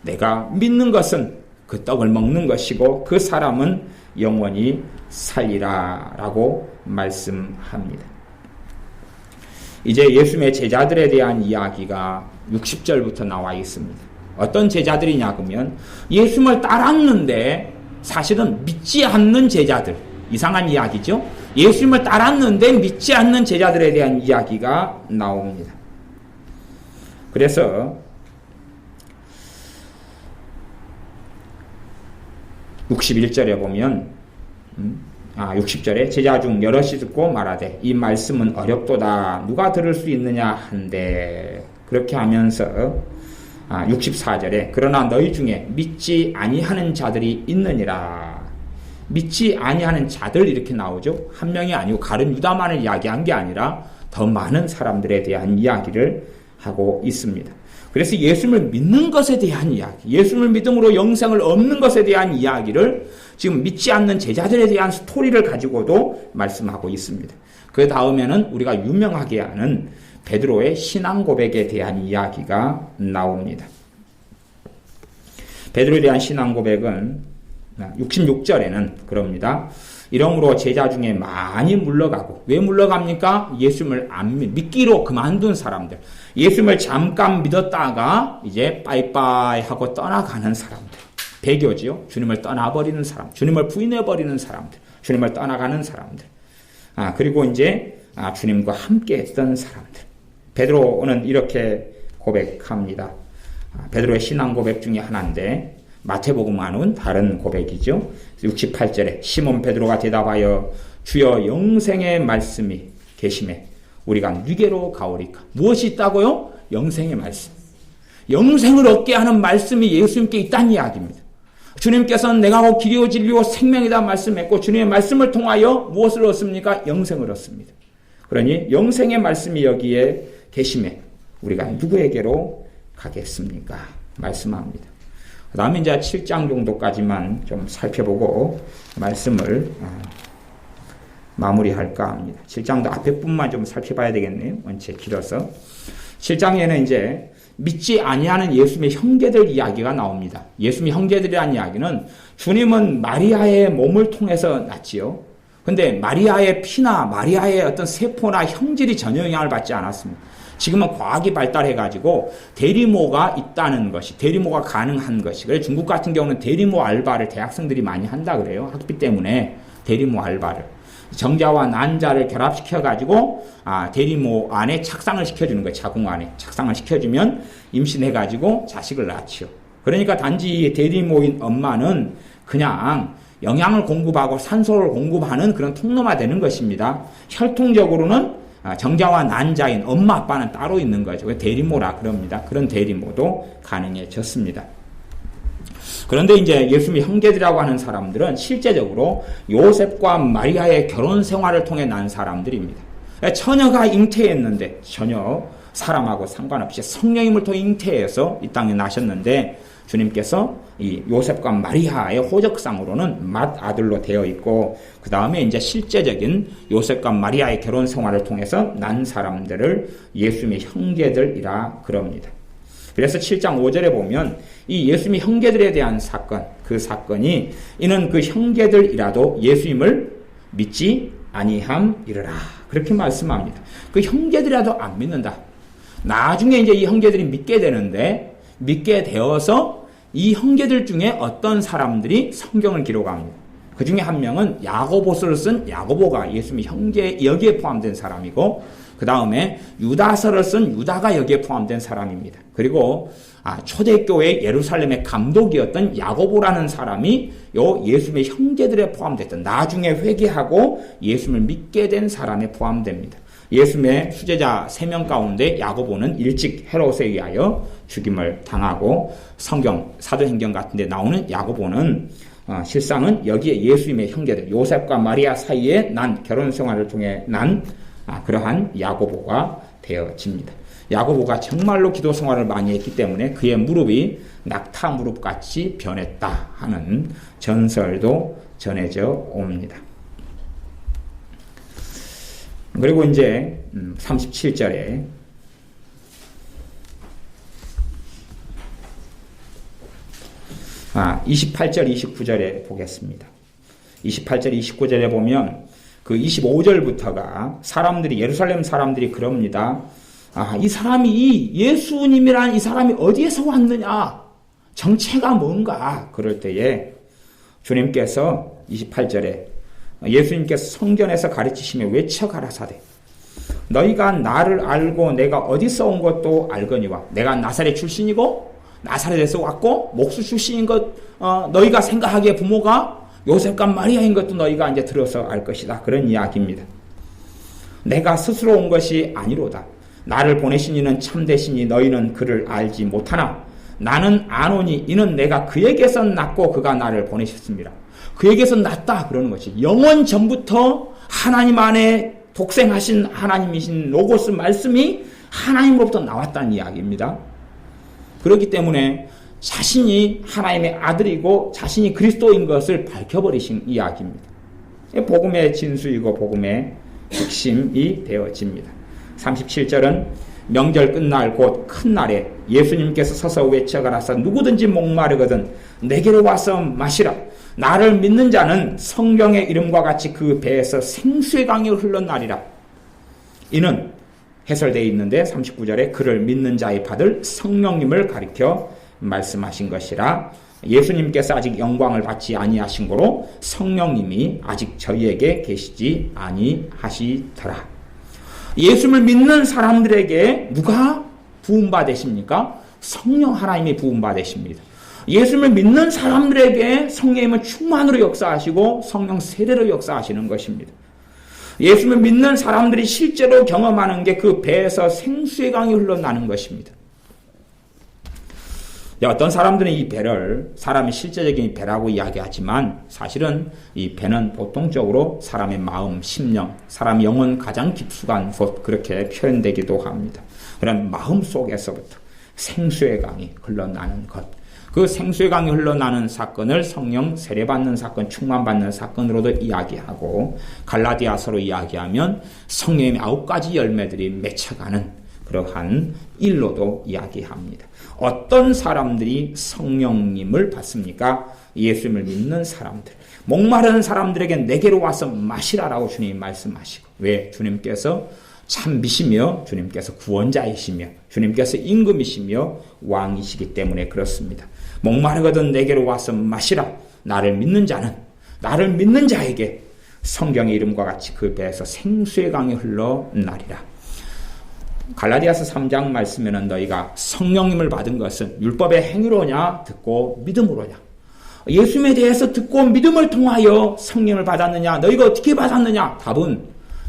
내가 믿는 것은 그 떡을 먹는 것이고 그 사람은 영원히 살리라 라고 말씀합니다. 이제 예수님의 제자들에 대한 이야기가 60절부터 나와 있습니다. 어떤 제자들이냐 그러면 예수님을 따랐는데 사실은 믿지 않는 제자들, 이상한 이야기죠. 예수님을 따랐는데 믿지 않는 제자들에 대한 이야기가 나옵니다. 그래서 61절에 보면 60절에 제자 중 여럿이 듣고 말하되 이 말씀은 어렵도다 누가 들을 수 있느냐 한데 그렇게 하면서 64절에 그러나 너희 중에 믿지 아니하는 자들이 있느니라. 믿지 아니하는 자들 이렇게 나오죠. 한 명이 아니고 가룟 유다만을 이야기한 게 아니라 더 많은 사람들에 대한 이야기를 하고 있습니다. 그래서 예수님을 믿는 것에 대한 이야기, 예수님을 믿음으로 영생을 얻는 것에 대한 이야기를 지금 믿지 않는 제자들에 대한 스토리를 가지고도 말씀하고 있습니다. 그 다음에는 우리가 유명하게 아는 베드로의 신앙 고백에 대한 이야기가 나옵니다. 베드로에 대한 신앙 고백은 66절에는 그럽니다. 이러므로 제자 중에 많이 물러가고 왜 물러갑니까? 예수님을 안 믿기로 그만둔 사람들, 예수님을 잠깐 믿었다가 이제 빠이빠이 하고 떠나가는 사람들, 배교지요. 주님을 떠나버리는 사람, 주님을 부인해버리는 사람들, 주님을 떠나가는 사람들, 그리고 이제 주님과 함께 했던 사람들. 베드로는 이렇게 고백합니다. 베드로의 신앙 고백 중에 하나인데 마태복음과는 다른 고백이죠. 68절에 시몬 베드로가 대답하여 주여 영생의 말씀이 계심에 우리가 누게로 가오리까. 무엇이 있다고요? 영생의 말씀. 영생을 얻게 하는 말씀이 예수님께 있다는 이야기입니다. 주님께서는 내가 곧 길이요 진리요 생명이다 말씀했고 주님의 말씀을 통하여 무엇을 얻습니까? 영생을 얻습니다. 그러니 영생의 말씀이 여기에 계심에 우리가 누구에게로 가겠습니까? 말씀합니다. 그 다음에 이제 7장 정도까지만 좀 살펴보고 말씀을 마무리할까 합니다. 7장도 앞에 뿐만 좀 살펴봐야 되겠네요. 원체 길어서. 7장에는 이제 믿지 아니하는 예수님의 형제들 이야기가 나옵니다. 예수님의 형제들이라는 이야기는 주님은 마리아의 몸을 통해서 났지요. 근데 마리아의 피나 마리아의 어떤 세포나 형질이 전혀 영향을 받지 않았습니다. 지금은 과학이 발달해가지고 대리모가 있다는 것이, 대리모가 가능한 것이. 그래서 중국 같은 경우는 대리모 알바를 대학생들이 많이 한다 그래요. 학비 때문에 대리모 알바를. 정자와 난자를 결합시켜가지고, 대리모 안에 착상을 시켜주는 거예요. 자궁 안에. 착상을 시켜주면 임신해가지고 자식을 낳지요. 그러니까 단지 대리모인 엄마는 그냥 영양을 공급하고 산소를 공급하는 그런 통로가 되는 것입니다. 혈통적으로는 정자와 난자인 엄마 아빠는 따로 있는 거죠. 대리모라 그럽니다. 그런 대리모도 가능해졌습니다. 그런데 이제 예수님의 형제들이라고 하는 사람들은 실제적으로 요셉과 마리아의 결혼 생활을 통해 난 사람들입니다. 처녀가 잉태했는데 전혀 사람하고 상관없이 성령님을 통해 잉태해서 이 땅에 나셨는데 주님께서 이 요셉과 마리아의 호적상으로는 맏아들로 되어 있고, 그 다음에 이제 실제적인 요셉과 마리아의 결혼 생활을 통해서 난 사람들을 예수님의 형제들이라 그럽니다. 그래서 7장 5절에 보면 이 예수님의 형제들에 대한 사건, 그 사건이 이는 그 형제들이라도 예수님을 믿지 아니함이르라 그렇게 말씀합니다. 그 형제들이라도 안 믿는다. 나중에 이제 이 형제들이 믿게 되는데, 믿게 되어서 이 형제들 중에 어떤 사람들이 성경을 기록합니다. 그 중에 한 명은 야고보서를 쓴 야고보가 예수님의 형제 여기에 포함된 사람이고, 그 다음에 유다서를 쓴 유다가 여기에 포함된 사람입니다. 그리고 초대교회 예루살렘의 감독이었던 야고보라는 사람이 요 예수님의 형제들에 포함됐던, 나중에 회개하고 예수님을 믿게 된 사람에 포함됩니다. 예수님의 수제자 3명 가운데 야고보는 일찍 헤롯에 의하여 죽임을 당하고, 성경 사도행전 같은 데 나오는 야고보는 실상은 여기에 예수님의 형제들 요셉과 마리아 사이에 난 결혼 생활을 통해 난 그러한 야고보가 되어집니다. 야고보가 정말로 기도 생활을 많이 했기 때문에 그의 무릎이 낙타 무릎같이 변했다 하는 전설도 전해져 옵니다. 그리고 이제 37절에 아, 28절, 29절에 보겠습니다. 28절, 29절에 보면 그 25절부터가 사람들이, 예루살렘 사람들이 그럽니다. 아, 이 사람이, 이 예수님이란 이 사람이 어디에서 왔느냐? 정체가 뭔가? 그럴 때에 주님께서 28절에 예수님께서 성전에서 가르치시며 외쳐 가라사대 너희가 나를 알고 내가 어디서 온 것도 알거니와 내가 나사렛 출신이고 나사렛에서 왔고 목수 출신인 것 너희가 생각하기에 부모가 요셉과 마리아인 것도 너희가 이제 들어서 알 것이다. 그런 이야기입니다. 내가 스스로 온 것이 아니로다. 나를 보내신 이는 참되시니 너희는 그를 알지 못하나 나는 아노니 이는 내가 그에게서 났고 그가 나를 보내셨습니다. 그에게서 났다 그러는 것이 영원 전부터 하나님 안에 독생하신 하나님이신 로고스 말씀이 하나님으로부터 나왔다는 이야기입니다. 그렇기 때문에 자신이 하나님의 아들이고 자신이 그리스도인 것을 밝혀버리신 이야기입니다. 복음의 진수이고 복음의 핵심이 되어집니다. 37절은 명절 끝날 곧 큰 날에 예수님께서 서서 외쳐가라사 누구든지 목마르거든 내게로 와서 마시라. 나를 믿는 자는 성경의 이름과 같이 그 배에서 생수의 강이 흘러나리라. 이는 해설되어 있는데 39절에 그를 믿는 자의 받을 성령님을 가리켜 말씀하신 것이라. 예수님께서 아직 영광을 받지 아니하신 거로 성령님이 아직 저희에게 계시지 아니하시더라. 예수를 믿는 사람들에게 누가 부음받으십니까? 성령 하나님이 부음받으십니다. 예수를 믿는 사람들에게 성령님은 충만으로 역사하시고 성령 세례로 역사하시는 것입니다. 예수를 믿는 사람들이 실제로 경험하는 게 그 배에서 생수의 강이 흘러나는 것입니다. 어떤 사람들은 이 배를 사람의 실제적인 배라고 이야기하지만 사실은 이 배는 보통적으로 사람의 마음, 심령, 사람의 영혼 가장 깊숙한 곳 그렇게 표현되기도 합니다. 그런 마음 속에서부터 생수의 강이 흘러나는 것. 그 생수의 강이 흘러나는 사건을 성령 세례받는 사건, 충만받는 사건으로도 이야기하고 갈라디아서로 이야기하면 성령의 9가지 열매들이 맺혀가는 그러한 일로도 이야기합니다. 어떤 사람들이 성령님을 받습니까? 예수님을 믿는 사람들. 목마른 사람들에게 내게로 와서 마시라라고 주님이 말씀하시고, 왜? 주님께서 참미시며 주님께서 구원자이시며 주님께서 임금이시며 왕이시기 때문에 그렇습니다. 목마르거든 내게로 와서 마시라. 나를 믿는 자에게 성경의 이름과 같이 그 배에서 생수의 강이 흘러나리라. 갈라디아서 3장 말씀에는 너희가 성령님을 받은 것은 율법의 행위로냐 듣고 믿음으로냐. 예수님에 대해서 듣고 믿음을 통하여 성령을 받았느냐? 너희가 어떻게 받았느냐? 답은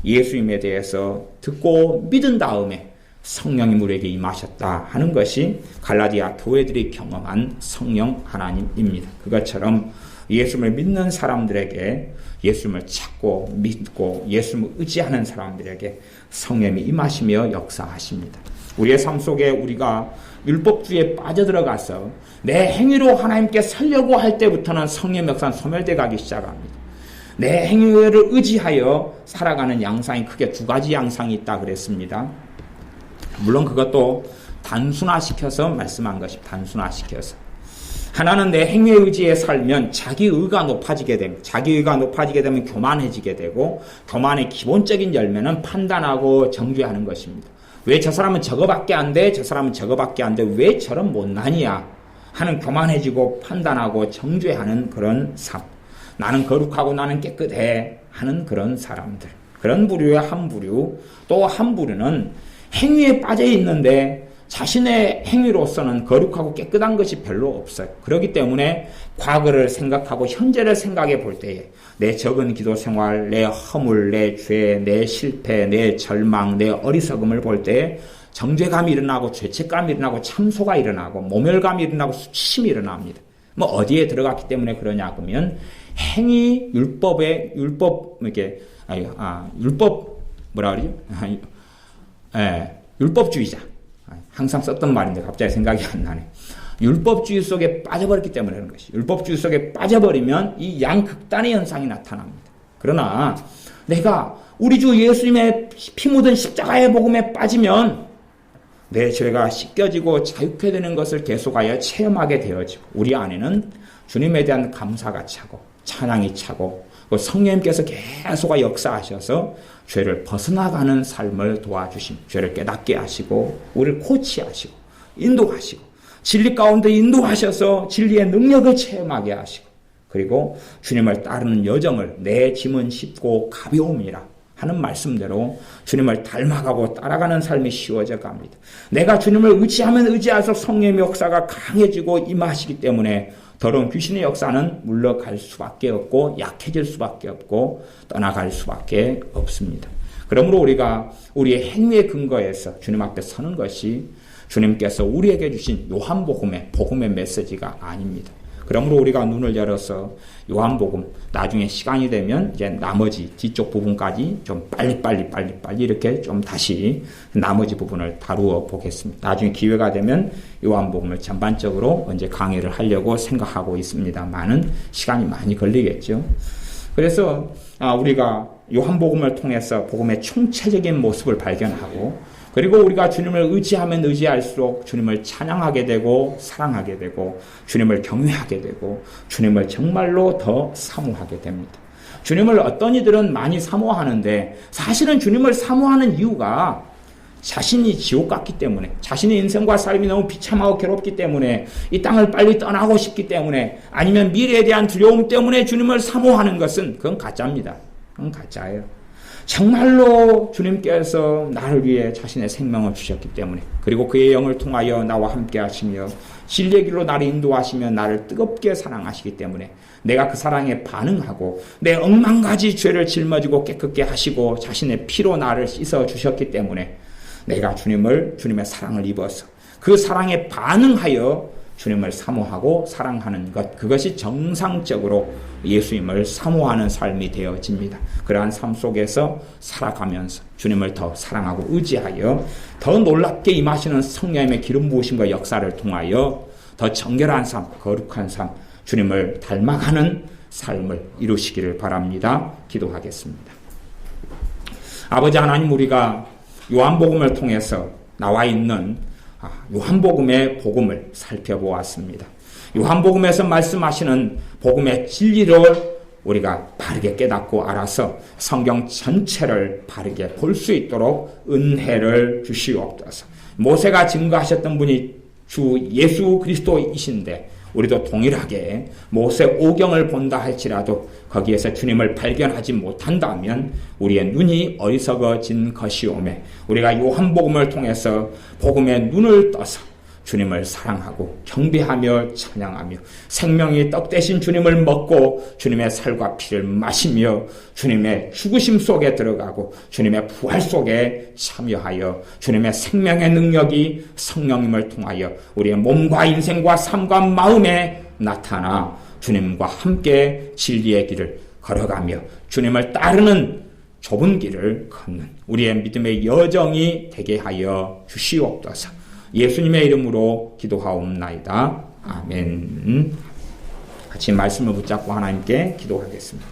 예수님에 대해서 듣고 믿은 다음에 성령이 우리에게 임하셨다 하는 것이 갈라디아 교회들이 경험한 성령 하나님입니다. 그것처럼 예수님을 믿는 사람들에게, 예수님을 찾고 믿고 예수님을 의지하는 사람들에게 성령이 임하시며 역사하십니다. 우리의 삶 속에 우리가 율법주의에 빠져들어가서 내 행위로 하나님께 살려고 할 때부터는 성령 역사는 소멸돼 가기 시작합니다. 내 행위를 의지하여 살아가는 양상이 크게 두 가지 양상이 있다 그랬습니다. 물론 그것도 단순화시켜서 말씀한 것입니다. 단순화시켜서. 하나는 내 행위에 의지해 살면 자기의가 높아지게 됩니다. 자기의가 높아지게 되면 교만해지게 되고, 교만의 기본적인 열매는 판단하고 정죄하는 것입니다. 왜 저 사람은 저거밖에 안 돼? 저 사람은 저거밖에 안 돼? 왜 저런 못나니야? 하는 교만해지고 판단하고 정죄하는 그런 삶. 나는 거룩하고 나는 깨끗해 하는 그런 사람들. 그런 부류의 한 부류. 또 한 부류는 행위에 빠져 있는데 자신의 행위로서는 거룩하고 깨끗한 것이 별로 없어요. 그렇기 때문에 과거를 생각하고 현재를 생각해 볼 때에 내 적은 기도 생활, 내 허물, 내 죄, 내 실패, 내 절망, 내 어리석음을 볼 때에 정죄감이 일어나고 죄책감이 일어나고 참소가 일어나고 모멸감이 일어나고 수치심이 일어납니다. 뭐 어디에 들어갔기 때문에 그러냐 그러면 행위 율법 뭐라 그러죠? 율법주의자. 항상 썼던 말인데 갑자기 생각이 안 나네. 율법주의 속에 빠져버렸기 때문에 그런 것이. 율법주의 속에 빠져버리면 이 양극단의 현상이 나타납니다. 그러나 내가 우리 주 예수님의 피 묻은 십자가의 복음에 빠지면 내 죄가 씻겨지고 자유케 되는 것을 계속하여 체험하게 되어지고, 우리 안에는 주님에 대한 감사가 차고 찬양이 차고 성령님께서 계속 역사하셔서 죄를 벗어나가는 삶을 도와주심, 죄를 깨닫게 하시고 우리를 코치하시고 인도하시고 진리 가운데 인도하셔서 진리의 능력을 체험하게 하시고, 그리고 주님을 따르는 여정을 내 짐은 쉽고 가벼움이라 하는 말씀대로 주님을 닮아가고 따라가는 삶이 쉬워져 갑니다. 내가 주님을 의지하면 의지할수록 성령의 역사가 강해지고 임하시기 때문에 더러운 귀신의 역사는 물러갈 수밖에 없고 약해질 수밖에 없고 떠나갈 수밖에 없습니다. 그러므로 우리가 우리의 행위의 근거에서 주님 앞에 서는 것이 주님께서 우리에게 주신 요한복음의 메시지가 아닙니다. 그러므로 우리가 눈을 열어서 요한복음 나중에 시간이 되면 이제 나머지 뒤쪽 부분까지 좀 빨리 이렇게 좀 다시 나머지 부분을 다루어 보겠습니다. 나중에 기회가 되면 요한복음을 전반적으로 언제 강의를 하려고 생각하고 있습니다만은 시간이 많이 걸리겠죠. 그래서 우리가 요한복음을 통해서 복음의 총체적인 모습을 발견하고, 그리고 우리가 주님을 의지하면 의지할수록 주님을 찬양하게 되고 사랑하게 되고 주님을 경외하게 되고 주님을 정말로 더 사모하게 됩니다. 주님을 어떤 이들은 많이 사모하는데 사실은 주님을 사모하는 이유가 자신이 지옥 같기 때문에, 자신의 인생과 삶이 너무 비참하고 괴롭기 때문에, 이 땅을 빨리 떠나고 싶기 때문에, 아니면 미래에 대한 두려움 때문에 주님을 사모하는 것은 그건 가짜입니다. 그건 가짜예요. 정말로 주님께서 나를 위해 자신의 생명을 주셨기 때문에, 그리고 그의 영을 통하여 나와 함께 하시며 진리의 길로 나를 인도하시며 나를 뜨겁게 사랑하시기 때문에 내가 그 사랑에 반응하고 내 억만가지 죄를 짊어지고 깨끗게 하시고 자신의 피로 나를 씻어 주셨기 때문에 내가 주님의 사랑을 입어서 그 사랑에 반응하여 주님을 사모하고 사랑하는 것, 그것이 정상적으로 예수님을 사모하는 삶이 되어집니다. 그러한 삶 속에서 살아가면서 주님을 더 사랑하고 의지하여 더 놀랍게 임하시는 성령님의 기름 부으심과 역사를 통하여 더 정결한 삶, 거룩한 삶, 주님을 닮아가는 삶을 이루시기를 바랍니다. 기도하겠습니다. 아버지 하나님, 우리가 요한복음을 통해서 나와 있는 요한복음의 복음을 살펴보았습니다. 요한복음에서 말씀하시는 복음의 진리를 우리가 바르게 깨닫고 알아서 성경 전체를 바르게 볼 수 있도록 은혜를 주시옵소서. 모세가 증거하셨던 분이 주 예수 그리스도이신데 우리도 동일하게 모세 오경을 본다 할지라도 거기에서 주님을 발견하지 못한다면 우리의 눈이 어리석어진 것이오매 우리가 요한복음을 통해서 복음의 눈을 떠서 주님을 사랑하고 경배하며 찬양하며 생명이 떡 되신 주님을 먹고 주님의 살과 피를 마시며 주님의 죽으심 속에 들어가고 주님의 부활 속에 참여하여 주님의 생명의 능력이 성령님을 통하여 우리의 몸과 인생과 삶과 마음에 나타나 주님과 함께 진리의 길을 걸어가며 주님을 따르는 좁은 길을 걷는 우리의 믿음의 여정이 되게 하여 주시옵소서. 예수님의 이름으로 기도하옵나이다. 아멘. 같이 말씀을 붙잡고 하나님께 기도하겠습니다.